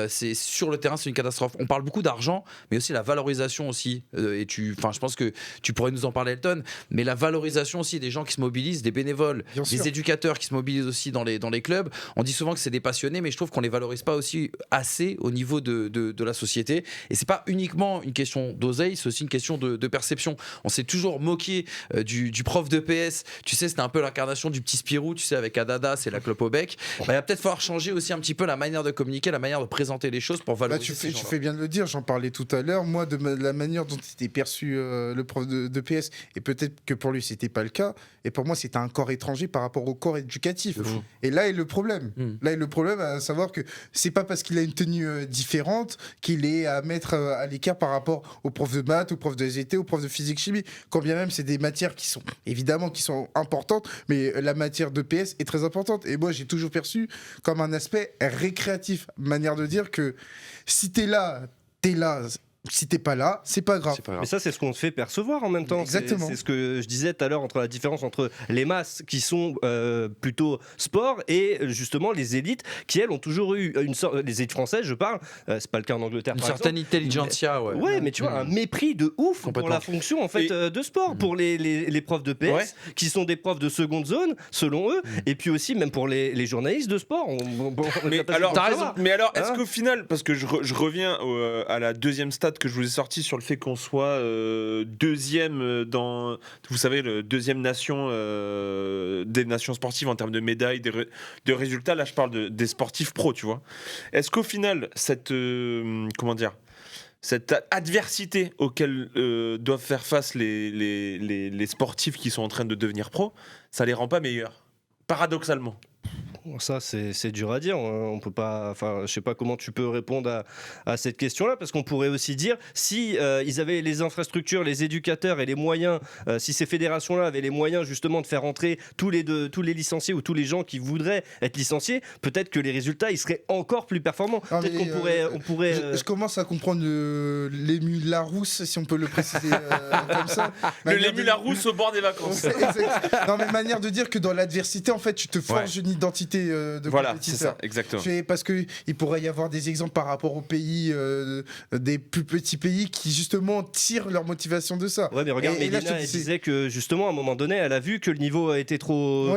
c'est sur le terrain c'est une catastrophe. On parle beaucoup d'argent, mais aussi la valorisation aussi, et je pense que tu pourrais nous en parler, Elton, mais la valorisation aussi des gens qui se mobilisent, des bénévoles, des éducateurs qui se mobilisent aussi dans les clubs. On dit souvent que c'est des passionnés, mais je trouve qu'on les valorise pas aussi assez au niveau de la société, et c'est pas uniquement une question d'oseille, c'est aussi une question de perception. On s'est toujours moqué du prof de PS, tu sais, c'était un peu l'incarnation du petit Spirou, tu sais, avec Adada, c'est la clope au bec. Il va peut-être falloir changer aussi un petit peu la manière de communiquer, la manière de présenter les choses pour valoriser ces gens-là. Tu fais bien de le dire, j'en parlais tout à l'heure. Moi, de la manière dont était perçu le prof de PS, et peut-être que pour lui, c'était pas le cas, et pour moi, c'était un corps étranger par rapport au corps éducatif. Et là est le problème. Là est le problème, à savoir que c'est pas parce qu'il a une tenue différente qu'il est à mettre à l'écart par rapport aux profs de maths, aux profs de SVT, aux profs de physique-chimie. Quand bien même, c'est des matières qui sont évidemment importantes, mais la matière de PS est très importante. Et moi, j'ai toujours perçu comme un aspect récréatif, manière de dire que si t'es là, t'es là. Si t'es pas là, c'est pas grave. Mais ça, c'est ce qu'on te fait percevoir en même temps. Exactement. C'est ce que je disais tout à l'heure, entre la différence entre les masses qui sont plutôt sport et justement les élites qui, elles, ont toujours eu une sorte. Les élites françaises, je parle, c'est pas le cas en Angleterre. Une certaine intelligentsia, ouais, mais tu vois, un mépris de ouf pour la fonction en fait de sport, pour les profs de PS qui sont des profs de seconde zone, selon eux, et puis aussi même pour les journalistes de sport. T'as raison. Mais alors, est-ce qu'au final, parce que je reviens à la deuxième stat que je vous ai sorti sur le fait qu'on soit deuxième dans, vous savez, le deuxième nation des nations sportives en termes de médailles, de résultats. Là, je parle des sportifs pros, tu vois. Est-ce qu'au final, cette adversité auquel doivent faire face les sportifs qui sont en train de devenir pros, ça les rend pas meilleurs, paradoxalement? Ça, c'est dur à dire. On peut pas. Enfin, je sais pas comment tu peux répondre à cette question-là, parce qu'on pourrait aussi dire si ils avaient les infrastructures, les éducateurs et les moyens, si ces fédérations-là avaient les moyens justement de faire entrer tous les licenciés ou tous les gens qui voudraient être licenciés, peut-être que les résultats ils seraient encore plus performants. Peut-être qu'on pourrait. Je commence à comprendre l'ému Larousse, si on peut le préciser comme ça. L'ému Larousse au bord des vacances. Non, mais manière de dire que dans l'adversité, en fait, tu te forges une identité de voilà, compétiteur. c'est ça, exactement. Parce qu'il pourrait y avoir des exemples par rapport aux pays, des plus petits pays qui justement tirent leur motivation de ça. Ouais, mais regarde, Mélina, elle disait que justement à un moment donné, elle a vu que le niveau était trop,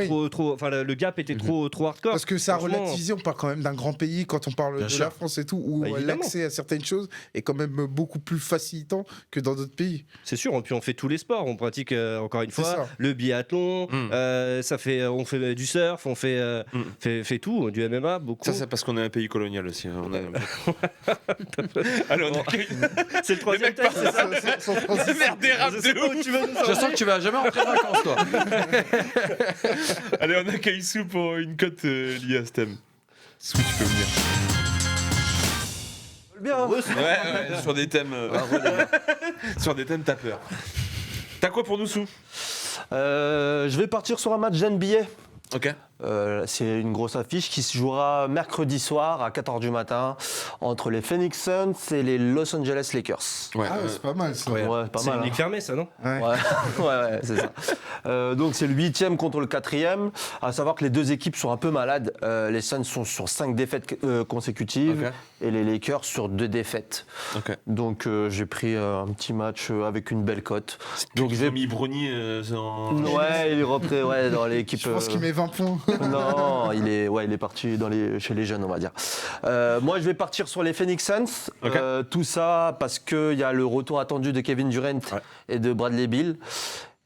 enfin le gap était trop hardcore. Parce que ça a relativisé, on parle quand même d'un grand pays quand on parle de la France et tout, où l'accès à certaines choses est quand même beaucoup plus facilitant que dans d'autres pays. C'est sûr, et puis on fait tous les sports, on pratique encore une fois le biathlon, on fait du surf, on fait tout, du MMA, beaucoup. Ça, c'est parce qu'on est un pays colonial aussi. Alors, c'est le troisième test, c'est ça. Le merde dérape de ouf. Je sens que tu vas jamais rentrer en vacances, toi. Allez, on accueille Sou pour une cote liée à ce thème. Sou, tu peux venir. Bien. Ouais, sur des thèmes. Sur des thèmes, t'as peur. T'as quoi pour nous, Sou? Je vais partir sur un match NBA. Ok. C'est une grosse affiche qui se jouera mercredi soir à 4h du matin entre les Phoenix Suns et les Los Angeles Lakers. Ouais, c'est pas mal ça. Ouais, pas c'est mal. une ligue fermée, ça, non? Ouais, c'est ça. Donc c'est le 8e contre le 4e. À savoir que les deux équipes sont un peu malades. Les Suns sont sur 5 défaites consécutives et les Lakers sur 2 défaites. Donc j'ai pris un petit match avec une belle cote. Donc j'ai mis Brony Ouais, il est repris dans l'équipe. Je pense qu'il met 20 points. Non, il est parti chez les jeunes, on va dire. Moi, je vais partir sur les Phoenix Suns. Tout ça parce qu'il y a le retour attendu de Kevin Durant et de Bradley Beal.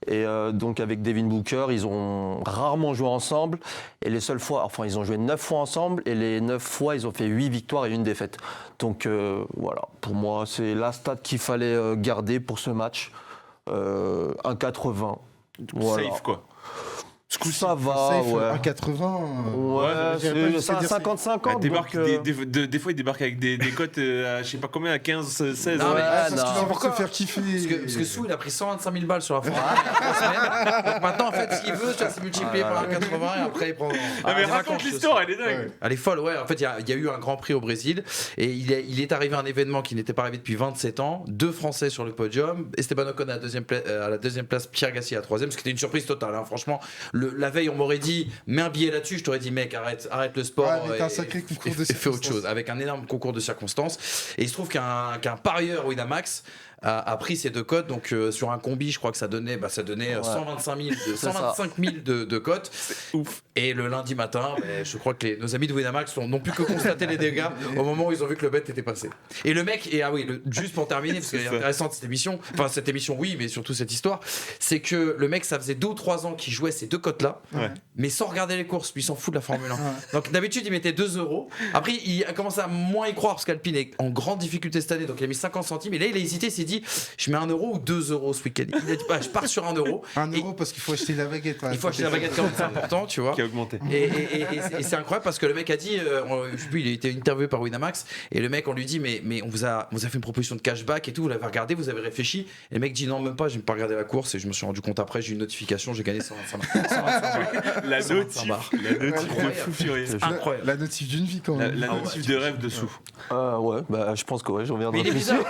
Et donc avec Devin Booker, ils ont rarement joué ensemble. Et les seules fois, enfin ils ont joué 9 fois ensemble. Et les 9 fois, ils ont fait 8 victoires et 1 défaite. Donc voilà, pour moi, c'est la stat qu'il fallait garder pour ce match. 1,80. Voilà. Safe, quoi. Ça va, ouais. 1,80. Ouais, c'est 50-50. Des fois, ils débarquent avec des cotes à je sais pas combien, à 15, 16. Non, mais Parce non. qu'ils ont envie de se faire kiffer. Parce que Sou, il a pris 125 000 balles sur la Ferrari en 3 semaines. Donc maintenant, en fait, ce qu'il veut, c'est multiplier par 1,80 et après, il prend. Mais raconte l'histoire, elle est dingue. Elle est folle, ouais. En fait, il y a eu un Grand Prix au Brésil et il est arrivé un événement qui n'était pas arrivé depuis 27 ans. 2 Français sur le podium. Esteban Ocon à la deuxième place, Pierre Gasly à la troisième. Ce qui était une surprise totale. Hein. Franchement, la veille, on m'aurait dit, mets un billet là-dessus. Je t'aurais dit, mec, arrête le sport. Ouais, un sacré concours de fais autre chose. Avec un énorme concours de circonstances. Et il se trouve qu'un parieur Winamax a pris ces 2 cotes. Donc sur un combi, je crois que ça donnait 125 000 de cotes. Ouf. Et le lundi matin, je crois que nos amis de Winamax n'ont plus que constaté les dégâts au moment où ils ont vu que le bet était passé. Et le mec, juste pour terminer, parce que c'est intéressant cette émission, oui, mais surtout cette histoire, c'est que le mec, ça faisait 2 ou 3 ans qu'il jouait ces 2 cotes-là, mais sans regarder les courses, lui il s'en fout de la Formule 1. Donc d'habitude, il mettait 2 €. Après, il a commencé à moins y croire parce qu'Alpine est en grande difficulté cette année, donc il a mis 50 centimes. Et là, il a hésité, il s'est dit, je mets 1 € ou 2 € ce week-end. Il a dit, je pars sur 1 €. 1 € parce qu'il faut acheter la baguette. Il faut acheter la baguette, c'est important, tu vois. Qui a augmenté. Et c'est incroyable parce que le mec a dit, il a été interviewé par Winamax et le mec, on lui dit, mais on vous a fait une proposition de cashback et tout, vous l'avez regardé, vous avez réfléchi. Et le mec dit, non, même pas, j'ai pas regardé la course et je me suis rendu compte après, j'ai eu une notification, j'ai gagné 125 La notif de fou furieux. Incroyable. La notif d'une vie quand même. La notif de rêve dessous. Ouais, je pense que je reviendrai. Mais il est bizarre.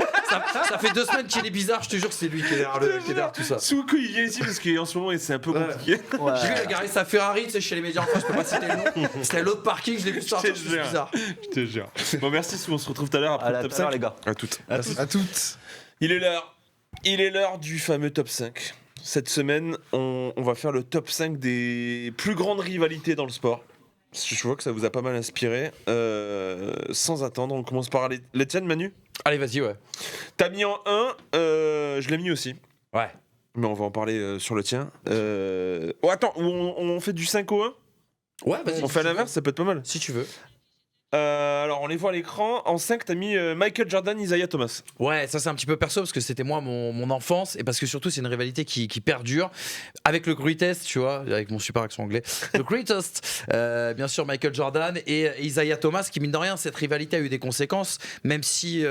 Ça fait 2 semaines qu'il est bizarre, je te jure que c'est lui qui est derrière tout ça. Soukou, il vient ici parce qu'en ce moment, c'est un peu compliqué. J'ai vu, il a garé sa Ferrari, tu sais, chez les médias en France, je peux pas citer le nom. C'était l'autre parking, je l'ai vu sortir, c'est bizarre. Je te jure. Bon, merci Sou, on se retrouve tout à l'heure après le top 5. Les gars. À toutes. À toutes. Il est l'heure du fameux top 5. Cette semaine, on va faire le top 5 des plus grandes rivalités dans le sport. Je vois que ça vous a pas mal inspiré. Sans attendre, on commence par les tiennes, Manu. Allez, vas-y, ouais. T'as mis en 1, je l'ai mis aussi. Ouais. Mais on va en parler sur le tien. Oh, attends, on fait du 5 au 1 ? Ouais, vas-y. On fait à l'inverse, ça peut être pas mal. Si tu veux. Alors, on les voit à l'écran. En 5, t'as mis Michael Jordan, Isaiah Thomas. Ouais, ça c'est un petit peu perso parce que c'était moi mon enfance et parce que surtout c'est une rivalité qui perdure avec le greatest, tu vois, avec mon super accent anglais. Le greatest, bien sûr Michael Jordan et Isaiah Thomas qui mine de rien, cette rivalité a eu des conséquences, même si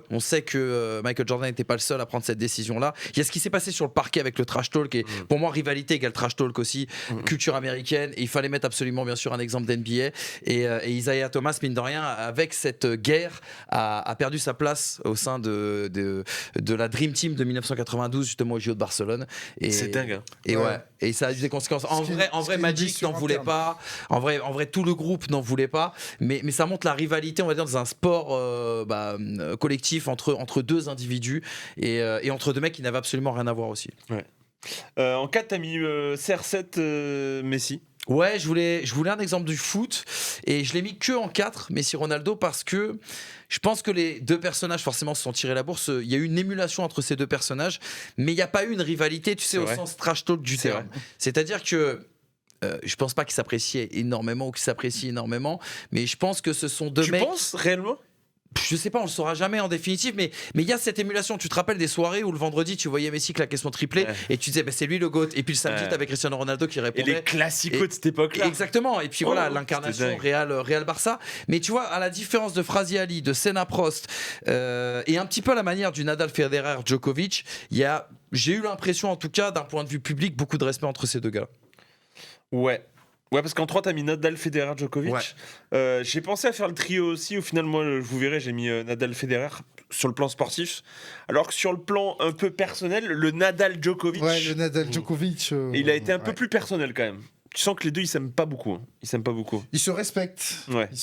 on sait que Michael Jordan n'était pas le seul à prendre cette décision-là. Il y a ce qui s'est passé sur le parquet avec le trash talk et pour moi rivalité égale trash talk aussi, culture américaine et il fallait mettre absolument bien sûr un exemple d'NBA et Isaiah Thomas mine de rien, avec cette guerre, a perdu sa place au sein de la Dream Team de 1992, justement au JO de Barcelone. Et, c'est dingue. Hein. Et ça a eu des conséquences. En vrai, Magic n'en voulait pas. En vrai, tout le groupe n'en voulait pas. Mais ça montre la rivalité, on va dire, dans un sport collectif entre 2 individus et entre 2 mecs qui n'avaient absolument rien à voir aussi. Ouais. En 4, t'as mis CR7 Messi. Ouais, je voulais un exemple du foot et je l'ai mis que en 4, Messi Ronaldo, parce que je pense que les 2 personnages forcément se sont tirés la bourse. Il y a eu une émulation entre ces 2 personnages, mais il n'y a pas eu une rivalité, tu sais, au sens trash talk du terme. C'est-à-dire que je pense pas qu'ils s'apprécient énormément ou qu'ils s'apprécient énormément, mais je pense que ce sont 2 mecs. Tu penses réellement ? Je sais pas, on le saura jamais en définitive, mais il y a cette émulation. Tu te rappelles des soirées où le vendredi tu voyais Messi claquer son triplé et tu disais c'est lui le GOAT, et puis le samedi t'avais Cristiano Ronaldo qui répondait. Et les classicos de cette époque-là. Exactement, et puis voilà l'incarnation Real Barça. Mais tu vois, à la différence de Frazi Ali, de Senna Prost et un petit peu à la manière du Nadal Federer Djokovic, j'ai eu l'impression en tout cas d'un point de vue public beaucoup de respect entre ces 2 gars. Ouais, parce qu'en 3, t'as mis Nadal, Federer, Djokovic. J'ai pensé à faire le trio aussi. Au final, moi, vous verrez, j'ai mis Nadal, Federer sur le plan sportif. Alors que sur le plan un peu personnel, le Nadal, Djokovic. Ouais, le Nadal, Djokovic. Il a été un peu plus personnel quand même. Tu sens que les 2, ils s'aiment pas beaucoup. Hein. Ils s'aiment pas beaucoup. Ils se respectent. Ouais. Ils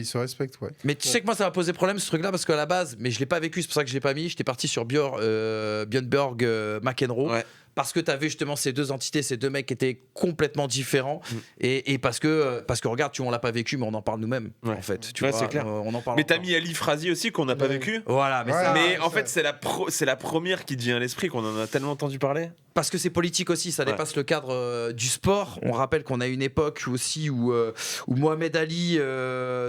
se respectent, ouais. Mais tu sais que moi, ça m'a posé problème ce truc-là parce qu'à la base, mais je l'ai pas vécu, c'est pour ça que je l'ai pas mis. J'étais parti sur Björn Borg, McEnroe. Ouais. Parce que tu avais justement ces 2 entités, ces 2 mecs qui étaient complètement différents. Et parce que regarde, on l'a pas vécu, mais on en parle nous-mêmes, en fait. Tu vois, c'est clair. On en parle. Mais t'as mis Ali Frazi aussi, qu'on n'a pas vécu. Voilà, mais en fait, c'est la première qui te vient à l'esprit, qu'on en a tellement entendu parler. parce que c'est politique aussi, ça dépasse le cadre du sport. On rappelle qu'on a une époque aussi où Mohamed Ali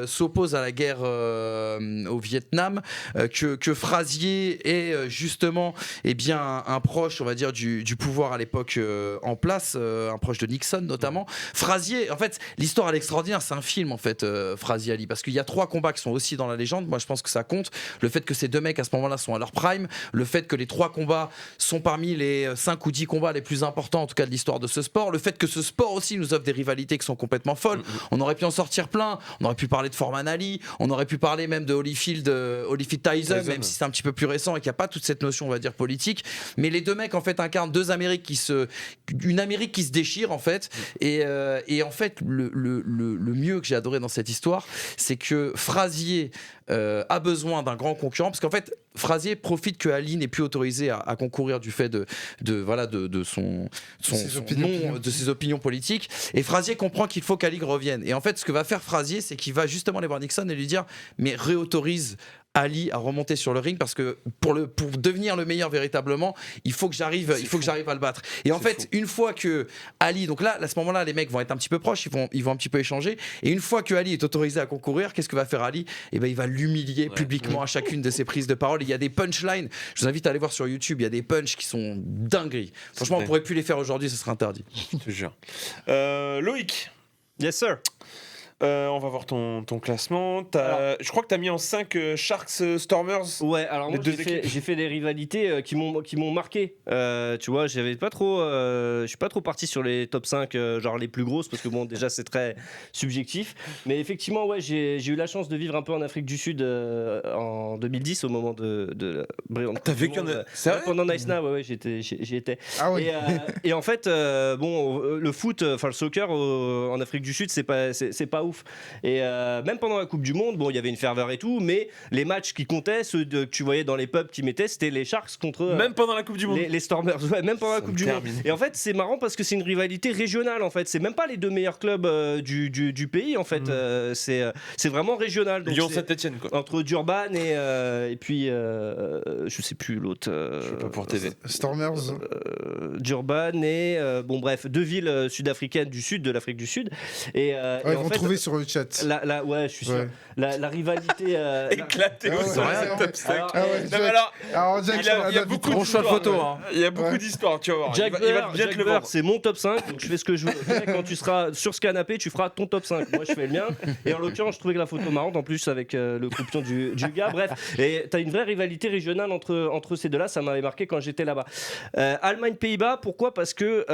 s'oppose à la guerre au Vietnam, que Frazier est justement un proche, on va dire, du pouvoir à l'époque en place, un proche de Nixon notamment. Frazier, en fait, l'histoire elle est extraordinaire, c'est un film en fait, Frazier Ali, parce qu'il y a 3 combats qui sont aussi dans la légende. Moi je pense que ça compte, le fait que ces 2 mecs à ce moment-là sont à leur prime, le fait que les 3 combats sont parmi les 5 ou 10 combats les plus importants en tout cas de l'histoire de ce sport, le fait que ce sport aussi nous offre des rivalités qui sont complètement folles. On aurait pu en sortir plein, on aurait pu parler de Foreman Ali, on aurait pu parler même de Holyfield Tyson, même si c'est un petit peu plus récent et qu'il n'y a pas toute cette notion on va dire politique, mais les 2 mecs en fait incarnent 2 Amériques une Amérique qui se déchire en fait, et en fait le mieux que j'ai adoré dans cette histoire, c'est que Frazier a besoin d'un grand concurrent, parce qu'en fait Frazier profite que Ali n'est plus autorisé à concourir du fait de ses opinions politiques, et Frazier comprend qu'il faut qu'Ali revienne, et en fait ce que va faire Frazier, c'est qu'il va justement aller voir Nixon et lui dire mais réautorise Ali à remonter sur le ring, parce que pour devenir le meilleur véritablement, il faut que j'arrive à le battre. Et en fait, une fois que Ali, donc là à ce moment-là, les mecs vont être un petit peu proches, ils vont un petit peu échanger. Et une fois que Ali est autorisé à concourir, qu'est-ce que va faire Ali ? Il va l'humilier publiquement à chacune de ses prises de parole. Il y a des punchlines. Je vous invite à aller voir sur YouTube. Il y a des punchs qui sont dingueries. Franchement, on pourrait plus les faire aujourd'hui, ce serait interdit. Je te jure. Loïc. Yes sir. On va voir ton classement. Je crois que tu as mis en 5 Sharks Stormers. Ouais, alors moi j'ai fait des rivalités qui m'ont marqué. Tu vois, je suis pas trop parti sur les top 5 genre les plus grosses, parce que bon déjà c'est très subjectif. Mais effectivement ouais, j'ai eu la chance de vivre un peu en Afrique du Sud en 2010 au moment de T'as vécu pendant Nice Now, ouais, j'y étais. Ah oui. Et en fait le foot, enfin le soccer en Afrique du Sud c'est pas ouf. Et même pendant la Coupe du Monde, bon, il y avait une ferveur et tout, mais les matchs qui comptaient, ceux que tu voyais dans les pubs qui mettaient, c'était les Sharks contre même pendant la Coupe du Monde. Les Stormers, ouais, même pendant la Coupe du Monde. Et en fait, c'est marrant parce que c'est une rivalité régionale. En fait, c'est même pas les 2 meilleurs clubs du pays. En fait, c'est vraiment régional. Lyon-Saint-Etienne quoi. Entre Durban et puis je sais plus l'autre. Je sais pas pour TV. Stormers. Durban et bon bref, 2 villes sud-africaines du sud de l'Afrique du Sud. Et ils vont trouver sur le chat. Ouais, je suis sûr. Ouais. La rivalité éclaté au top 5. Alors, Jack, il y a beaucoup de photos. Il y a beaucoup d'histoires, tu vas voir. Jack il va bien te le vendre. c'est mon top 5, donc je fais ce que je veux. Quand tu seras sur ce canapé, tu feras ton top 5. Moi, je fais le mien. Et en l'occurrence, je trouvais que la photo marrante, en plus, avec le croupion du gars. Bref, et t'as une vraie rivalité régionale entre ces deux-là. Ça m'avait marqué quand j'étais là-bas. Allemagne-Pays-Bas, pourquoi ? Parce que...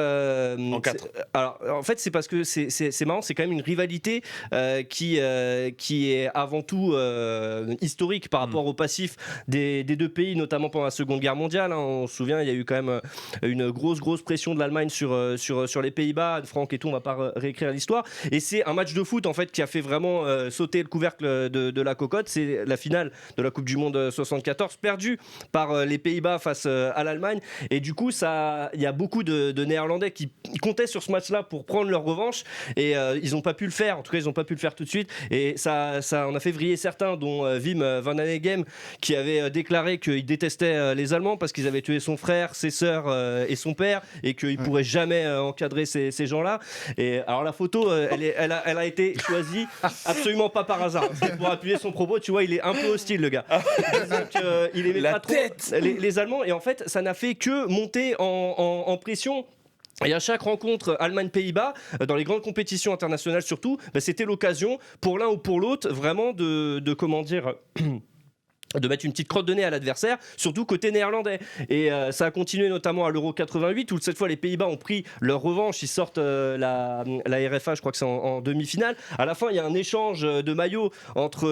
en 4. Alors, en fait, c'est parce que c'est marrant, c'est quand même une rivalité qui est avant tout historique par rapport au passif des 2 pays, notamment pendant la Seconde Guerre mondiale. Hein. On se souvient, il y a eu quand même une grosse pression de l'Allemagne sur les Pays-Bas. Anne Frank et tout, on va pas réécrire l'histoire. Et c'est un match de foot en fait qui a fait vraiment sauter le couvercle de la cocotte. C'est la finale de la Coupe du Monde 74, perdue par les Pays-Bas face à l'Allemagne. Et du coup, il y a beaucoup de Néerlandais qui comptaient sur ce match-là pour prendre leur revanche. Et ils n'ont pas pu le faire. En tout cas, ils n'ont pas pu le faire tout de suite. Et ça en a fait vriller certains, dont Wim van Hanegem, qui avait déclaré qu'il détestait les Allemands parce qu'ils avaient tué son frère, ses sœurs et son père, et qu'il ne pourrait jamais encadrer ces gens-là. Et alors la photo, elle a été choisie absolument pas par hasard. Pour appuyer son propos, tu vois, il est un peu hostile, le gars. Donc, il aimait pas trop les Allemands. Et en fait, ça n'a fait que monter en pression. Et à chaque rencontre Allemagne-Pays-Bas, dans les grandes compétitions internationales surtout, c'était l'occasion pour l'un ou pour l'autre vraiment de comment dire... de mettre une petite crotte de nez à l'adversaire, surtout côté néerlandais. Et ça a continué notamment à l'Euro 88, où cette fois les Pays-Bas ont pris leur revanche, ils sortent la RFA, je crois que c'est en demi-finale. À la fin, il y a un échange de maillots entre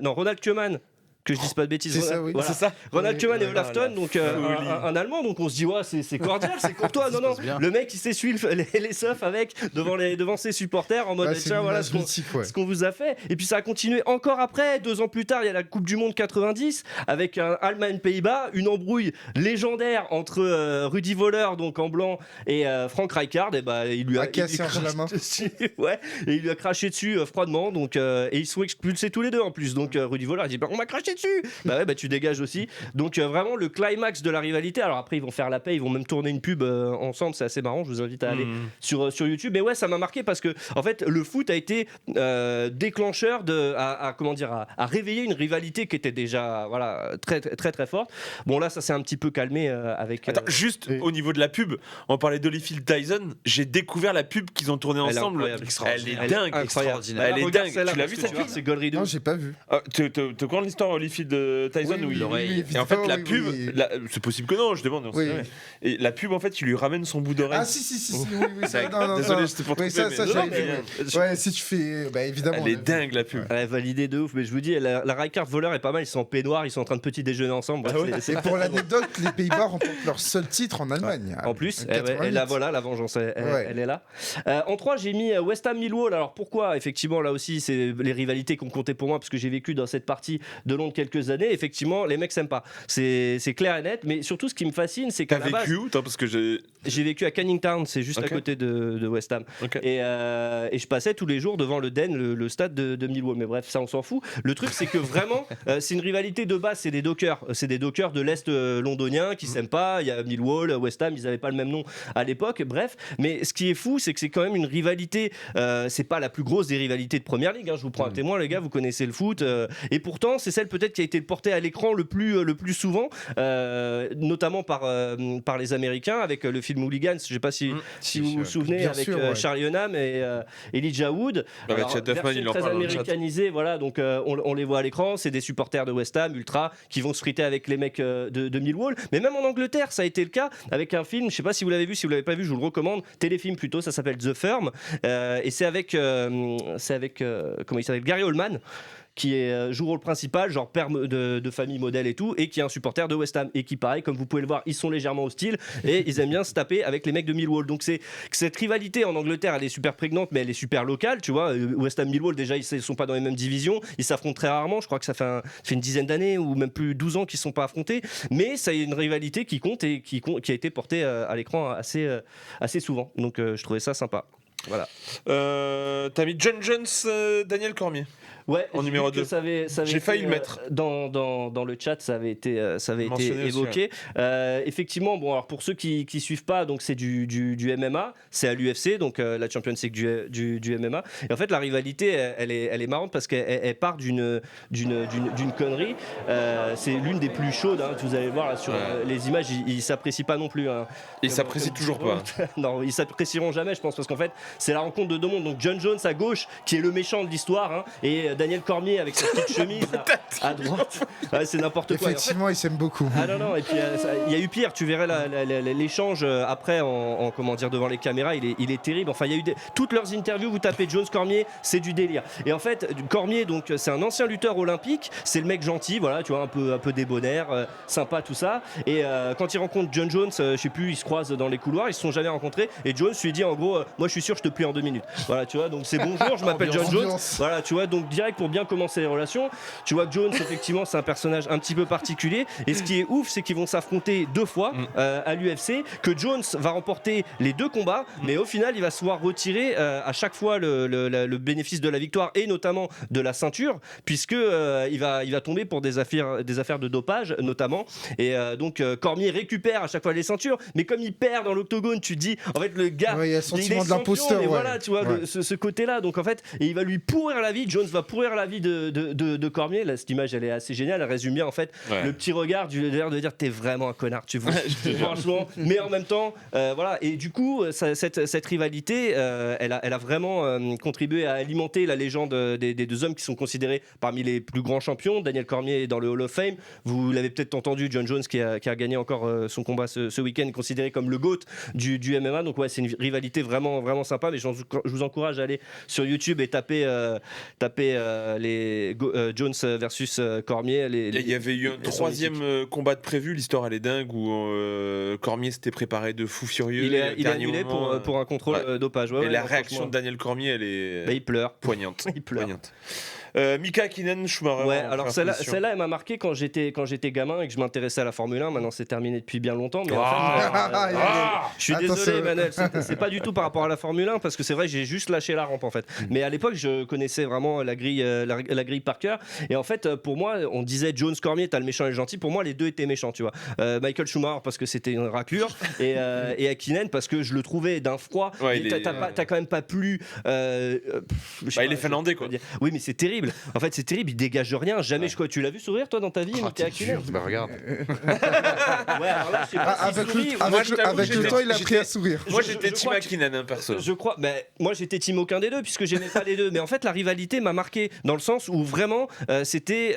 Ronald Koeman, que je dise pas de bêtises. C'est ça, oui. Voilà. C'est ça. Ronald Koeman et Olaf Thon, donc un Allemand, donc on se dit ouais, c'est cordial, c'est courtois. Non, le mec il s'essuie les seufs devant ses supporters en mode tiens voilà ce qu'on vous a fait. Et puis ça a continué encore après. 2 ans plus tard, il y a la Coupe du Monde 90 avec un Allemagne-Pays-Bas, une embrouille légendaire entre Rudi Völler donc en blanc et Frank Rijkaard. Et il lui a cassé la main. Ouais, et il lui a craché dessus froidement. Donc et ils sont expulsés tous les deux en plus. Donc Rudi Völler dit on m'a craché sauter dessus. Bah ouais, bah tu dégages aussi. Donc vraiment le climax de la rivalité. Alors après ils vont faire la paix, ils vont même tourner une pub ensemble, c'est assez marrant. Je vous invite à aller sur YouTube. Mais ouais, ça m'a marqué parce que en fait le foot a été déclencheur à réveiller une rivalité qui était déjà très très très forte. Bon là ça s'est un petit peu calmé avec. Attends, juste au niveau de la pub, on parlait d'Holyfield Tyson, j'ai découvert la pub qu'ils ont tournée ensemble. Elle est dingue, extraordinaire. Elle est dingue. Tu l'as vu cette pub? C'est Golrido. Non, j'ai pas vu. Tu connais l'histoire Holyfield Tyson? Oui, Et en fait la pub, oui. c'est possible que non, je demande. Oui. Et la pub en fait, il lui ramène son bout d'oreille. Ah si, oui, ça, non, Désolé, c'était pour oui, te couper, ça, mais- j'avais Non, vu. Ouais, si tu fais, bah évidemment. Elle est dingue la pub. Elle est validée de ouf, mais je vous dis, la Rijkaard voleur est pas mal. Ils sont en peignoir, ils sont en train de petit déjeuner ensemble. Bref, Et pour l'anecdote, les Pays-Bas remportent leur seul titre en Allemagne. En plus, En 88. et là voilà, la vengeance, elle est là. En 3, j'ai mis West Ham Millwall. Alors pourquoi? Effectivement, là aussi, c'est les rivalités qu'on comptait pour moi, parce que j'ai vécu dans cette partie de Londres quelques années. Effectivement, les mecs s'aiment pas. C'est clair et net, mais surtout, ce qui me fascine, c'est qu'à T'as la base, vécu où toi? Parce que j'ai vécu à Canning Town, c'est juste Ok. à côté de West Ham. Ok. Et je passais tous les jours devant le Den, le stade de Millwall. Mais bref, ça, on s'en fout. Le truc, c'est que vraiment, c'est une rivalité de base. C'est des dockers. C'est des dockers de l'Est londonien qui s'aiment pas. Il y a Millwall, West Ham, ils n'avaient pas le même nom à l'époque. Bref, mais ce qui est fou, c'est que c'est quand même une rivalité. C'est pas la plus grosse des rivalités de Première Ligue. Je vous prends un témoin, les gars, vous connaissez le foot. Et pourtant, c'est celle peut-être qui a été portée à l'écran le plus souvent, notamment par les Américains, avec le film Hooligans. Je sais pas si vous vous souvenez, bien avec sûr, ouais. Charlie Hunnam et Elijah Wood. Bah, Alors, Chad Duffman, version il en très parle dans le chat. américanisée, voilà, donc on les voit à l'écran, c'est des supporters de West Ham, ultra, qui vont se friter avec les mecs de Millwall. Mais même en Angleterre, ça a été le cas avec un film, je sais pas si vous l'avez vu, si vous l'avez pas vu, je vous le recommande, téléfilm plutôt, ça s'appelle The Firm, et c'est avec comment il s'appelle, Gary Oldman, qui joue rôle principal, genre père de famille modèle et tout, et qui est un supporter de West Ham, et qui, pareil, comme vous pouvez le voir, ils sont légèrement hostiles, et ils aiment bien se taper avec les mecs de Millwall. Donc cette rivalité en Angleterre, elle est super prégnante, mais elle est super locale, tu vois. West Ham Millwall, déjà, ils sont pas dans les mêmes divisions, ils s'affrontent très rarement, je crois que ça fait une dizaine d'années, ou même plus 12 ans qu'ils sont pas affrontés, mais ça est une rivalité qui compte, et qui a été portée à l'écran assez souvent. Donc je trouvais ça sympa. Voilà. T'as mis John Jones, Daniel Cormier. Ouais, En j'ai numéro vu que 2. ça avait J'ai failli été, le mettre. Dans le chat, ça avait été Mentionné aussi, évoqué. Effectivement, bon, alors pour ceux qui suivent pas, donc c'est du MMA, c'est à l'UFC, donc la Champions League du MMA. Et en fait, la rivalité, elle est marrante parce qu'elle part d'une connerie. C'est l'une des plus chaudes. Vous allez voir là, sur les images, ils s'apprécient pas non plus. Ils s'apprécient toujours pas. Non, ils s'apprécieront jamais, je pense, parce qu'en fait, c'est la rencontre de deux mondes. Donc John Jones à gauche, qui est le méchant de l'histoire, et Daniel Cormier avec sa petite chemise à droite. Ouais, c'est n'importe quoi. Effectivement, ils s'aiment beaucoup. Ah non, et puis il y a eu pire, tu verrais l'échange après comment dire, devant les caméras, il est terrible. Enfin, il y a eu toutes leurs interviews, vous tapez Jones Cormier, c'est du délire. Et en fait, Cormier, donc c'est un ancien lutteur olympique, c'est le mec gentil, voilà, tu vois, un peu débonnaire, sympa, tout ça. Et quand il rencontre John Jones, je sais plus, ils se croisent dans les couloirs, ils se sont jamais rencontrés, et Jones lui dit en gros, moi je suis sûr, je te plie en 2 minutes. Voilà, tu vois, donc c'est bonjour, je m'appelle John Jones. Voilà, tu vois, donc direct pour bien commencer les relations. Tu vois que Jones, effectivement, c'est un personnage un petit peu particulier. Et ce qui est ouf, c'est qu'ils vont s'affronter 2 fois à l'UFC, que Jones va remporter les 2 combats, mais au final, il va se voir retirer à chaque fois le bénéfice de la victoire, et notamment de la ceinture, puisque il va tomber pour des affaires de dopage, notamment. Et donc Cormier récupère à chaque fois les ceintures, mais comme il perd dans l'octogone, tu te dis, en fait, le gars, il y a le sentiment de l'imposteur. mais voilà, tu vois, ce côté-là. Donc en fait, et il va lui pourrir la vie. Jones va pourrir la vie de Cormier. Là, cette image, elle est assez géniale. Elle résume bien, en fait, le petit regard du l'air de dire, t'es vraiment un connard, tu vois. Franchement. Mais en même temps, voilà. Et du coup, cette rivalité, elle a vraiment contribué à alimenter la légende des 2 hommes qui sont considérés parmi les plus grands champions. Daniel Cormier est dans le Hall of Fame. Vous l'avez peut-être entendu, John Jones qui a gagné encore son combat ce week-end, considéré comme le GOAT du MMA. Donc ouais, c'est une rivalité vraiment, vraiment sympa. Mais je vous encourage à aller sur YouTube et taper les Jones versus Cormier. Il y avait eu un 3e combat de prévu, l'histoire elle est dingue, où Cormier s'était préparé de fou furieux. Il est annulé pour un contrôle dopage. Et la réaction de Daniel Cormier, elle est il pleure. poignante. Il pleure. Poignante. Mika Hakkinen, Schumacher. Ouais, en alors première position. celle-là, elle m'a marqué quand j'étais gamin et que je m'intéressais à la Formule 1. Maintenant, c'est terminé depuis bien longtemps. Mais en fait, je suis Attends, désolé, c'est- Manel. C'est pas du tout par rapport à la Formule 1 parce que c'est vrai, j'ai juste lâché la rampe en fait. Mais à l'époque, je connaissais vraiment la grille par cœur. Et en fait, pour moi, on disait Jones Cormier, t'as le méchant et le gentil. Pour moi, les deux étaient méchants, tu vois. Michael Schumacher parce que c'était une raclure et Hakkinen parce que je le trouvais d'un froid. Ouais, Et t'as quand même pas plu. Il est finlandais, quoi. Oui, mais c'est terrible. En fait, c'est terrible. Il dégage rien. Jamais. Tu l'as vu sourire toi dans ta vie, Mika Hakkinen? Bah regarde. Ouais, alors là, je sais pas Avec s'il sourit ou- Moi, je t'avoue, avec le temps, il a pris à sourire. Moi, je j'étais Team crois que- Hakkinen, perso. Je crois, moi j'étais team aucun des deux puisque j'aimais pas les deux. Mais en fait, la rivalité m'a marqué dans le sens où vraiment c'était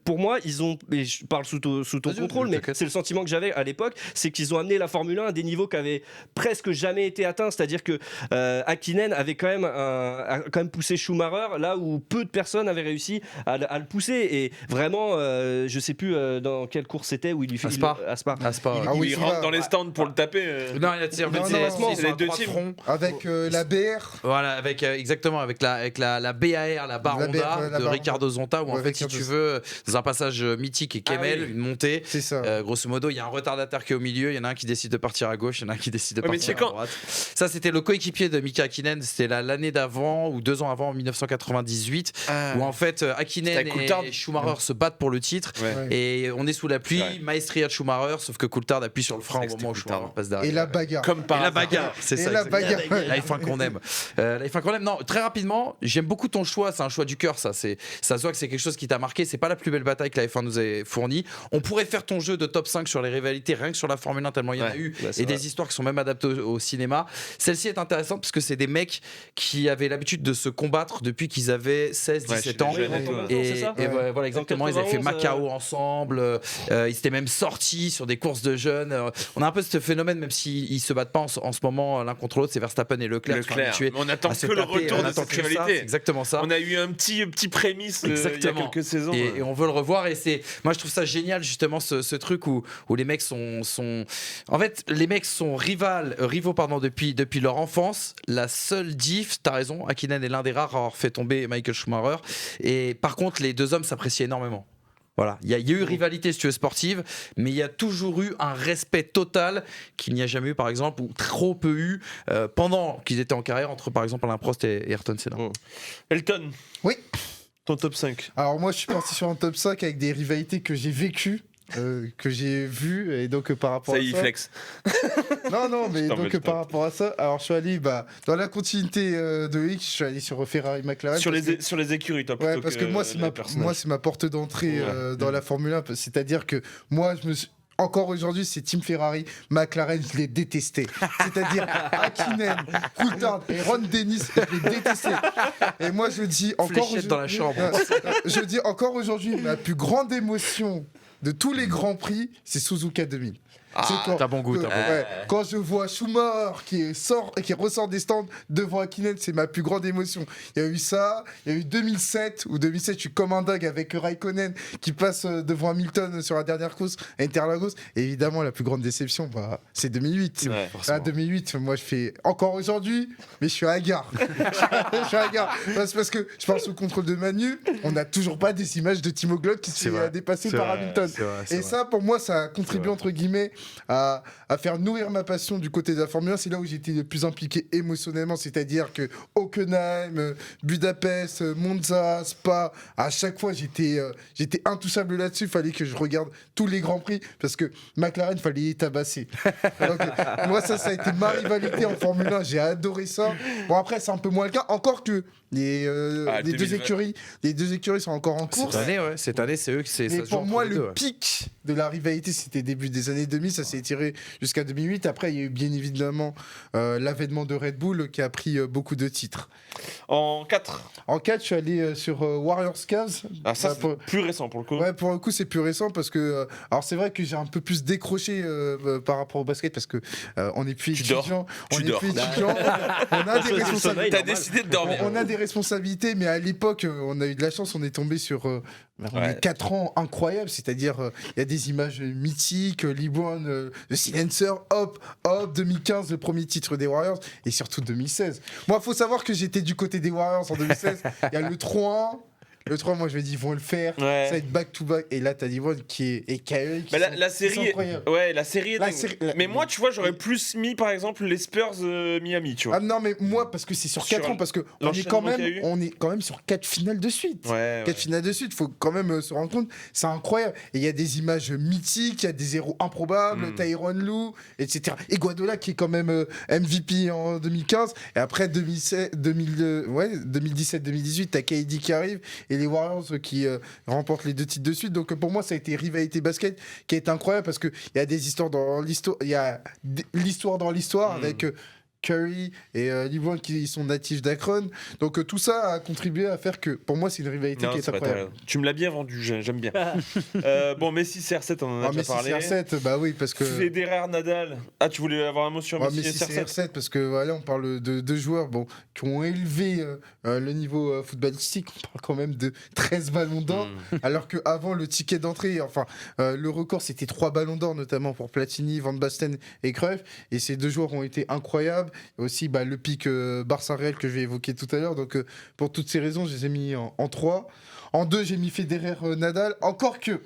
pour moi ils ont. Et je parle sous ton Vas-y, contrôle, mais t'inquiète. c'est le sentiment que j'avais à l'époque, c'est qu'ils ont amené la Formule 1 à des niveaux qui avaient presque jamais été atteints. C'est-à-dire que Hakkinen avait quand même poussé Schumacher là où peu de personnes avaient réussi à le pousser. Et vraiment, je sais plus dans quelle course c'était où il lui fait À Spa. Ah oui, il celui-là. rentre dans les stands pour le taper. Non, il y a en fait, Non, c'est les les deux deux teams. teams. Avec la BR. Voilà, avec exactement avec la BAR, la barre La Honda BAR, la de barre Ricardo Zonta, où en Ouais, fait, si Ricardo tu veux, dans un passage mythique et Kemmel, oui. une montée, C'est ça. grosso modo, il y a un retardataire qui est au milieu, il y en a un qui décide de partir à gauche, il y en a un qui décide de Ouais, mais partir tu sais à droite. Ça, c'était le coéquipier de Mika Hakkinen, c'était l'année d'avant ou 2 ans avant, en 1998, où en fait Hakkinen C'était avec Coulthard. et Schumacher se battent pour le titre. Ouais. Et on est sous la pluie, Ouais. Maestria de Schumacher, sauf que Coulthard appuie sur le frein C'est au vrai que moment où c'était Schumacher Coulthard. passe derrière. Et la bagarre. Comme par Et la hasard. bagarre, c'est Et ça. la exactement. bagarre. La F1 qu'on aime. La F1 qu'on aime. Non, très rapidement, j'aime beaucoup ton choix. C'est un choix du cœur, ça. Ça se voit que c'est quelque chose qui t'a marqué. C'est pas la plus belle bataille que la F1 nous ait fournie. On pourrait faire ton jeu de top 5 sur les rivalités, rien que sur la Formule 1, tellement il y en a Ouais. eu. c'est Et vrai. des histoires qui sont même adaptées au cinéma. Celle-ci est intéressante parce que c'est des mecs qui avaient l'habitude de se combattre depuis qu'ils avaient 16, Ouais, 17 ans. chez les jeunes et tout. Et, C'est ça voilà, exactement. Ils avaient fait 91, Macao ensemble. Ils étaient même sortis sur des courses de jeunes. On a un peu ce phénomène, même s'ils se battent pas en ce moment l'un contre l'autre. C'est Verstappen et Leclerc qui sont habitués Mais on attend à se que le taper, retour on de attend cette que ça, c'est rivalité. exactement ça. On a eu un petit prémisse il y a Exactement. quelques saisons. Et on veut le revoir. Et moi, je trouve ça génial, justement, ce truc où les mecs sont. En fait, les mecs sont rivaux depuis leur enfance. La seule diff, t'as raison, Hakkinen est l'un des rares à avoir fait tomber Michael Schumacher. Et par contre, les deux hommes s'apprécient énormément. Voilà, il y a eu rivalité, si tu veux, sportive, mais il y a toujours eu un respect total qu'il n'y a jamais eu, par exemple, ou trop peu eu pendant qu'ils étaient en carrière entre, par exemple, Alain Prost et Ayrton Senna. Elton. Oui. Ton top 5. Alors moi, je suis parti sur un top 5 avec des rivalités que j'ai vécues. Que j'ai vu et donc par rapport Ça à y est, ça flex. non mais Je t'en donc veux, par rapport à ça alors je suis allé dans la continuité de X, je suis allé sur Ferrari McLaren Sur les écuries, toi, ouais, plutôt parce que moi c'est ma porte d'entrée dans la Formule 1, c'est-à-dire que moi encore aujourd'hui, c'est Team Ferrari. McLaren, je l'ai détesté. C'est-à-dire Hakkinen, Coulthard et Ron Dennis, je l'ai détesté. Et moi, je dis encore. Fléchette dans la chambre. Je dis encore aujourd'hui, ma plus grande émotion de tous les grands prix, c'est Suzuka 2000. T'as bon goût, t'as bon goût. Ouais, quand je vois Schumacher qui ressort des stands devant Hakkinen, c'est ma plus grande émotion. Il y a eu ça, il y a eu 2007, où 2007, je suis comme un dingue avec Raikkonen qui passe devant Hamilton sur la dernière course à Interlagos. Et évidemment, la plus grande déception, c'est 2008. Ouais, Là, 2008, moi, je fais encore aujourd'hui, mais je suis hagard. Je suis hagard. Parce que je parle sous le contrôle de Manu, on n'a toujours pas des images de Timo Glock qui se fait dépasser par Hamilton. Et ça, pour moi, ça a contribué, entre guillemets, à faire nourrir ma passion du côté de la Formule 1. C'est là où j'étais le plus impliqué émotionnellement, c'est-à-dire que Hockenheim, Budapest, Monza, Spa, à chaque fois j'étais intouchable là-dessus. Il fallait que je regarde tous les grands prix parce que McLaren, il fallait les tabasser. Donc, moi, ça a été ma rivalité en Formule 1. J'ai adoré ça. Bon, après, c'est un peu moins le cas. Encore que les deux écuries sont encore en course. Cette année, c'est eux qui Mais pour moi, le pic de la rivalité, c'était début des années 2000. Ça s'est tiré jusqu'à 2008. Après, il y a eu bien évidemment l'avènement de Red Bull qui a pris beaucoup de titres. En 4. En 4, je suis allé sur Warriors Cavs. Ah, ça, c'est plus récent pour le coup. Ouais, pour le coup, c'est plus récent parce que. Alors, c'est vrai que j'ai un peu plus décroché par rapport au basket parce que on n'est plus étudiant. On a des responsabilités. T'as décidé de dormir. On a des responsabilités, mais à l'époque, on a eu de la chance. On est tombé sur 4 ans incroyables. C'est-à-dire, il y a des images mythiques. LeBron, le Silencer, hop, 2015, le premier titre des Warriors, et surtout 2016. Moi, il faut savoir que j'étais du côté des Warriors en 2016. Il y a le 3-1. Le 3, moi, je me dis, ils vont le faire. Ouais. Ça va être back-to-back. Et là, t'as Livron et KE qui sont, la série, qui sont incroyables. ouais, la série est La dingue. série- Mais moi, tu vois, j'aurais plus mis, par exemple, les Spurs Miami, tu vois. Ah non, mais moi, parce que c'est sur 4 Sur ans, parce que l'enchaînement qu'il y a eu. on est quand même sur 4 finales de suite. Ouais, 4 finales de suite, faut quand même se rendre compte, c'est incroyable. Et il y a des images mythiques, il y a des héros improbables, Tyronn Lue, etc. Et Guardiola qui est quand même MVP en 2015. Et après 2017-2018, t'as KD qui arrive et les Warriors qui remportent les 2 titres de suite. Donc pour moi, ça a été rivalité basket qui a été incroyable parce qu'il y a des histoires dans l'histoire. Il y a l'histoire dans l'histoire avec Curry et LeBron qui sont natifs d'Akron. Donc tout ça a contribué à faire que, pour moi, c'est une rivalité qui est incroyable. Tu me l'as bien vendu, j'aime bien. Bon, Messi CR7, on en a déjà parlé. Messi CR7, bah oui, parce que... Federer, Nadal. Ah, tu voulais avoir un mot sur Messi CR7 parce que voilà, on parle de 2 joueurs qui ont élevé le niveau footballistique. On parle quand même de 13 ballons d'or, alors qu'avant, le ticket d'entrée, le record, c'était 3 ballons d'or, notamment pour Platini, Van Basten et Cruyff. Et ces 2 joueurs ont été incroyables. Et aussi le pic Barça-Real que je vais évoquer tout à l'heure. Donc pour toutes ces raisons, je les ai mis en 3. En 2, j'ai mis Federer-Nadal. Encore que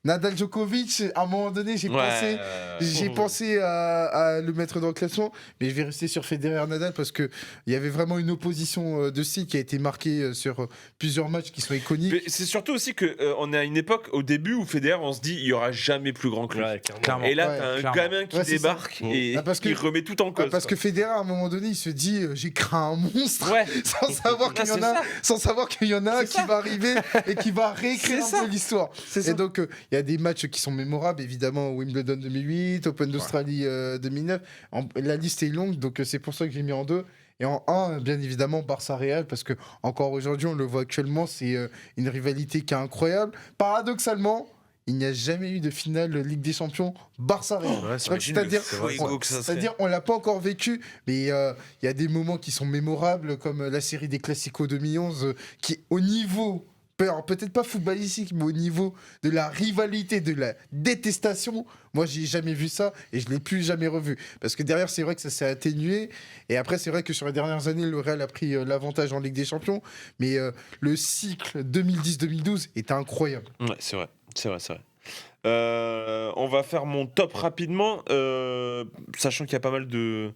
Nadal-Djokovic, à un moment donné, j'ai pensé à le mettre dans le classement, mais je vais rester sur Federer-Nadal parce qu'il y avait vraiment une opposition de style qui a été marquée sur plusieurs matchs qui sont iconiques. Mais c'est surtout aussi qu'on est à une époque, au début, où Federer, on se dit, il n'y aura jamais plus grand que lui. Clairement. Et là, t'as un gamin qui débarque et il remet tout en cause. Parce que Federer, à un moment donné, il se dit, j'ai créé un monstre, sans savoir qu'il y en a un qui va arriver et qui va réécrire un peu l'histoire. Et donc, il y a des matchs qui sont mémorables, évidemment, Wimbledon 2008, Open d'Australie 2009. La liste est longue, donc c'est pour ça que j'ai mis en 2. Et en 1, bien évidemment, Barça-Real, parce que encore aujourd'hui, on le voit actuellement, c'est une rivalité qui est incroyable. Paradoxalement, il n'y a jamais eu de finale Ligue des Champions Barça-Real. C'est-à-dire, on l'a pas encore vécu, mais il y a des moments qui sont mémorables, comme la série des Classico 2011, qui, au niveau... peut-être pas footballistique, mais au niveau de la rivalité, de la détestation, moi j'ai jamais vu ça et je l'ai plus jamais revu. Parce que derrière, c'est vrai que ça s'est atténué. Et après, c'est vrai que sur les dernières années, le Real a pris l'avantage en Ligue des Champions. Mais le cycle 2010-2012 est incroyable. Ouais, c'est vrai. On va faire mon top rapidement, sachant qu'il y a pas mal de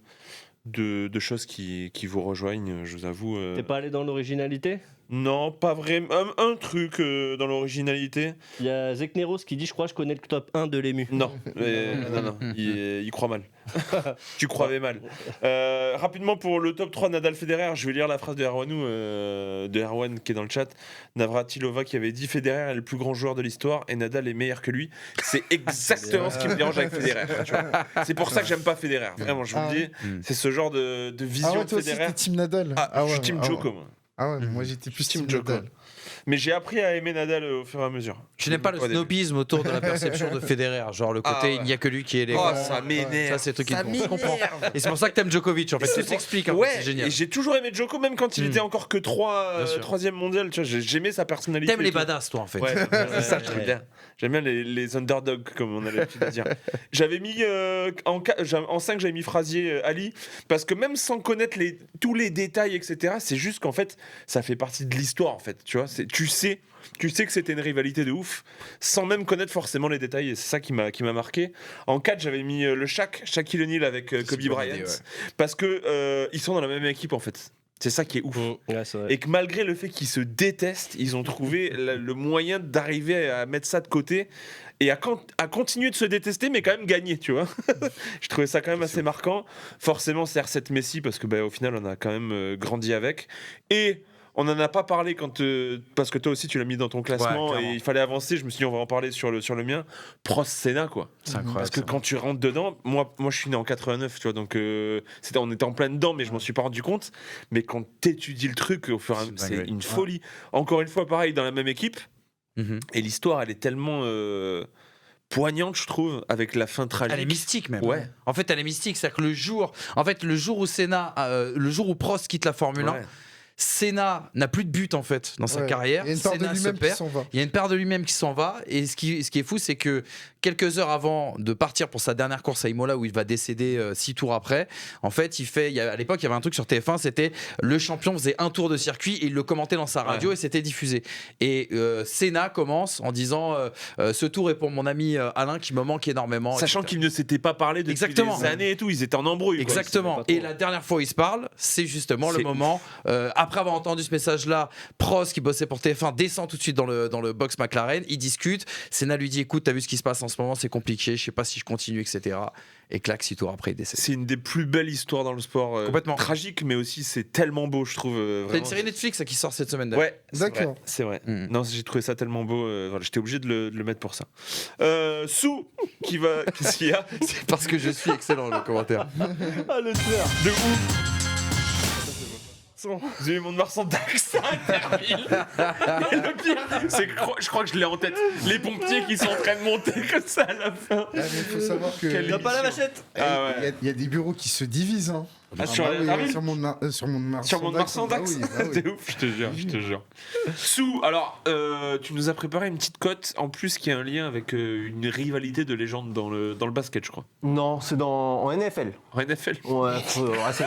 choses qui vous rejoignent, je vous avoue. T'es pas allé dans l'originalité ? Non, pas vraiment. Un truc dans l'originalité. Il y a Zekneros qui dit, je crois, je connais le top 1 de l'EMU. Non, non, il croit mal. Tu croyais mal. Rapidement pour le top 3 Nadal-Federer, je vais lire la phrase de Erwan qui est dans le chat. Navratilova qui avait dit Federer est le plus grand joueur de l'histoire et Nadal est meilleur que lui. C'est exactement ce qui me dérange avec Federer. Tu vois. C'est pour ça que j'aime pas Federer. Vraiment, je vous le dis. C'est ce genre de vision de toi Federer. aussi, t'es team Nadal. Je suis team Djoko. Ah ouais, moi j'étais plus team Nadal. Mais j'ai appris à aimer Nadal au fur et à mesure. Je n'aime pas le snobisme autour de la perception de Federer, genre le côté il n'y a que lui qui est les. Ça m'énerve. Ça c'est le truc qui me comprend. Et c'est pour ça que t'aimes Djokovic en fait. Tout s'explique. C'est génial. Et j'ai toujours aimé Djoko même quand il était encore que 3e mondial. Tu vois, j'aimais sa personnalité. T'aimes les badass toi en fait. Ouais, c'est ça, j'aime bien. J'aime bien les underdogs comme on a l'habitude de dire. J'avais mis en 5 j'avais mis Frazier Ali parce que même sans connaître tous les détails etc. C'est juste qu'en fait ça fait partie de l'histoire en fait. Tu vois, tu sais que c'était une rivalité de ouf sans même connaître forcément les détails et c'est ça qui m'a marqué. En 4 j'avais mis le Shaquille O'Neal avec Kobe Bryant parce que ils sont dans la même équipe en fait. C'est ça qui est ouf. Et que malgré le fait qu'ils se détestent, ils ont trouvé le moyen d'arriver à mettre ça de côté et à continuer de se détester, mais quand même gagner, tu vois. Je trouvais ça quand même assez marquant. Forcément, c'est R7 Messi, parce que au final, on a quand même grandi avec. Et on n'en a pas parlé parce que toi aussi, tu l'as mis dans ton classement et il fallait avancer. Je me suis dit, on va en parler sur le mien. Prost Senna, quoi. C'est incroyable. Parce que quand tu rentres dedans, moi je suis né en 89, tu vois, donc on était en plein dedans, mais je m'en suis pas rendu compte. Mais quand t'étudies le truc, au fur et à mesure, c'est une folie. Encore une fois, pareil, dans la même équipe. Et l'histoire, elle est tellement poignante, je trouve, avec la fin tragique. Elle est mystique même. Ouais. En fait, elle est mystique, c'est-à-dire que le jour où Senna, le jour où Prost quitte la Formule 1. Senna n'a plus de but en fait dans sa Ouais. carrière. Il y a une part de Senna se lui-même qui perd. s'en va. Il y a une part de lui-même qui s'en va. Et ce qui est fou, c'est que quelques heures avant de partir pour sa dernière course à Imola, où il va décéder 6 tours après, en fait, à l'époque, il y avait un truc sur TF1, c'était le champion faisait un tour de circuit et il le commentait dans sa radio et c'était diffusé. Et Senna commence en disant ce tour est pour mon ami Alain qui me manque énormément. Sachant etc. qu'ils ne s'étaient pas parlé depuis Exactement. des années et tout, ils étaient en embrouille. quoi. Exactement. Et la dernière fois où ils se parlent, c'est justement le moment. Après avoir entendu ce message-là, Prost qui bossait pour TF1 descend tout de suite dans le box McLaren. Ils discutent. Senna lui dit écoute, t'as vu ce qui se passe en ce moment, c'est compliqué. Je sais pas si je continue, etc. Et claque 6 tours après, il décède. C'est une des plus belles histoires dans le sport. Complètement. Tragique, mais aussi c'est tellement beau, je trouve. C'est Vraiment. une série Netflix qui sort cette semaine. d'ailleurs. Ouais, D'accord. c'est vrai. Mm. Non, j'ai trouvé ça tellement beau. Voilà, j'étais obligé de le mettre pour ça. Sou, qui va. Qu'est-ce qu'il y a C'est parce que je suis excellent le commentaire. Ah, le tueur de ouf. Vous avez mon Marsan Dax Interville. Et le pire, c'est que je crois que je l'ai en tête. Les pompiers qui sont en train de monter comme ça à la fin. Ah, mais il faut savoir que. Quelle Il a pas la machette. Ah ouais. Il y a des bureaux qui se divisent. Hein. Ah, sur bah les oui, Interville sur mon Sur mon Marsan bah Dax. oui, bah oui. C'est ouf, je te jure. Sou, alors, tu nous as préparé une petite cote en plus qui a un lien avec une rivalité de légende dans le basket, je crois. Non, c'est en NFL. En NFL. Ouais, c'est...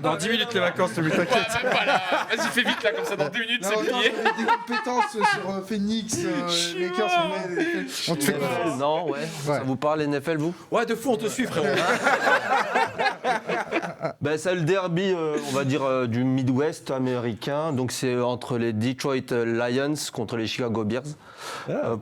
Dans 10 minutes les vacances, Ouais, même pas là. Vas-y, fais vite là, comme ça, dans 2 minutes, Non, c'est non, plié. j'avais des compétences sur Phoenix, Lakers, on te fait quoi Non, ouais. Ça vous parle NFL, vous? Ouais, de fou, on te suit, frérot. Ben, c'est le derby, on va dire, du Midwest américain. Donc, c'est entre les Detroit Lions contre les Chicago Bears.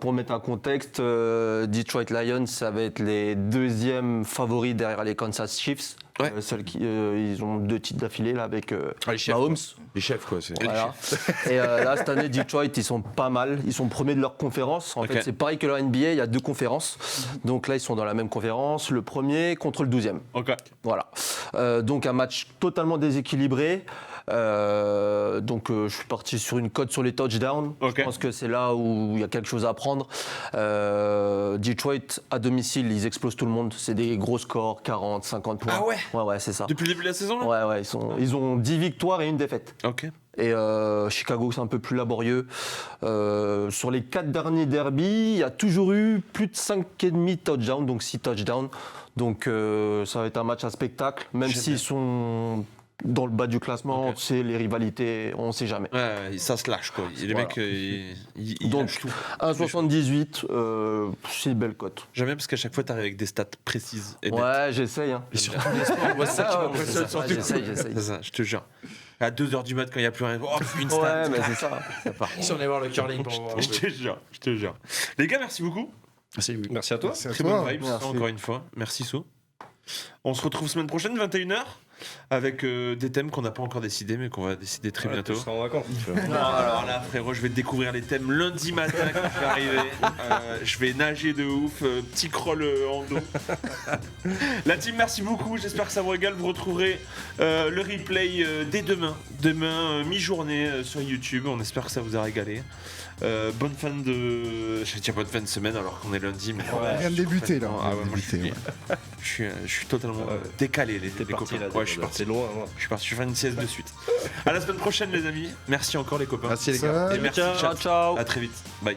Pour mettre un contexte, Detroit Lions, ça va être les deuxièmes favoris derrière les Kansas Chiefs. Ouais. Ils ont 2 titres d'affilée là avec les chefs, Mahomes. Les chefs, quoi. C'est... Voilà. Et là, cette année, Detroit, ils sont pas mal. Ils sont premiers de leur conférence. En fait, c'est pareil que leur NBA, il y a 2 conférences. Donc là, ils sont dans la même conférence. Le premier contre le 12e. Ok. Voilà. Donc un match totalement déséquilibré. Je suis parti sur une cote sur les touchdowns. Ok. Je pense que c'est là où il y a quelque chose à prendre. Detroit, à domicile, ils explosent tout le monde. C'est des gros scores, 40, 50 points. Ah ouais. Ouais, c'est ça. Depuis le début de la saison, là. Ouais, ils ont 10 victoires et 1 défaite. Ok. Et Chicago, c'est un peu plus laborieux. Sur les 4 derniers derbies, il y a toujours eu plus de 5,5 touchdowns, donc 6 touchdowns. Donc ça va être un match à spectacle, même s'ils sont dans le bas du classement, tu sais, les rivalités, on ne sait jamais. Ouais, ça se lâche, quoi. Les Voilà. mecs, ils Donc, lâchent tout. 1,78, c'est une belle cote. J'aime bien parce qu'à chaque fois, t'arrives avec des stats précises. Et nettes. Ouais, j'essaye. Hein. Et surtout les sports, moi, c'est ça qui m'impressionne Ouais, surtout. j'essaye. C'est ça, je te jure. À 2h du mat, quand il n'y a plus rien, oh, une stat. Ouais, mais c'est ça. Ça part. Si on est voir le curling pour voir. Je te jure. Les gars, merci beaucoup. Merci à toi. C'est à Très toi. bonne vibes, Merci. encore une fois. Merci, So. On se retrouve semaine prochaine, 21h, avec des thèmes qu'on n'a pas encore décidés, mais qu'on va décider très bientôt. Je serai en vacances. Non, alors là, frérot, je vais découvrir les thèmes lundi matin quand je vais arriver. Je vais nager de ouf, petit crawl en dos. La team, merci beaucoup. J'espère que ça vous régale. Vous retrouverez le replay dès demain. Demain, mi-journée sur YouTube. On espère que ça vous a régalé. Bonne fin de. J'allais dire bonne fin de semaine alors qu'on est lundi. Mais On vient de débuter, là. Ah ouais, moi, je suis totalement décalé, les parti copains. là. Ouais, je suis parti. C'est loin. Moi. Je suis parti faire une sieste de suite. À la semaine prochaine, les amis. Merci encore, les copains. Merci les gars. Et merci, Ciao, chat. ciao. À très vite. Bye.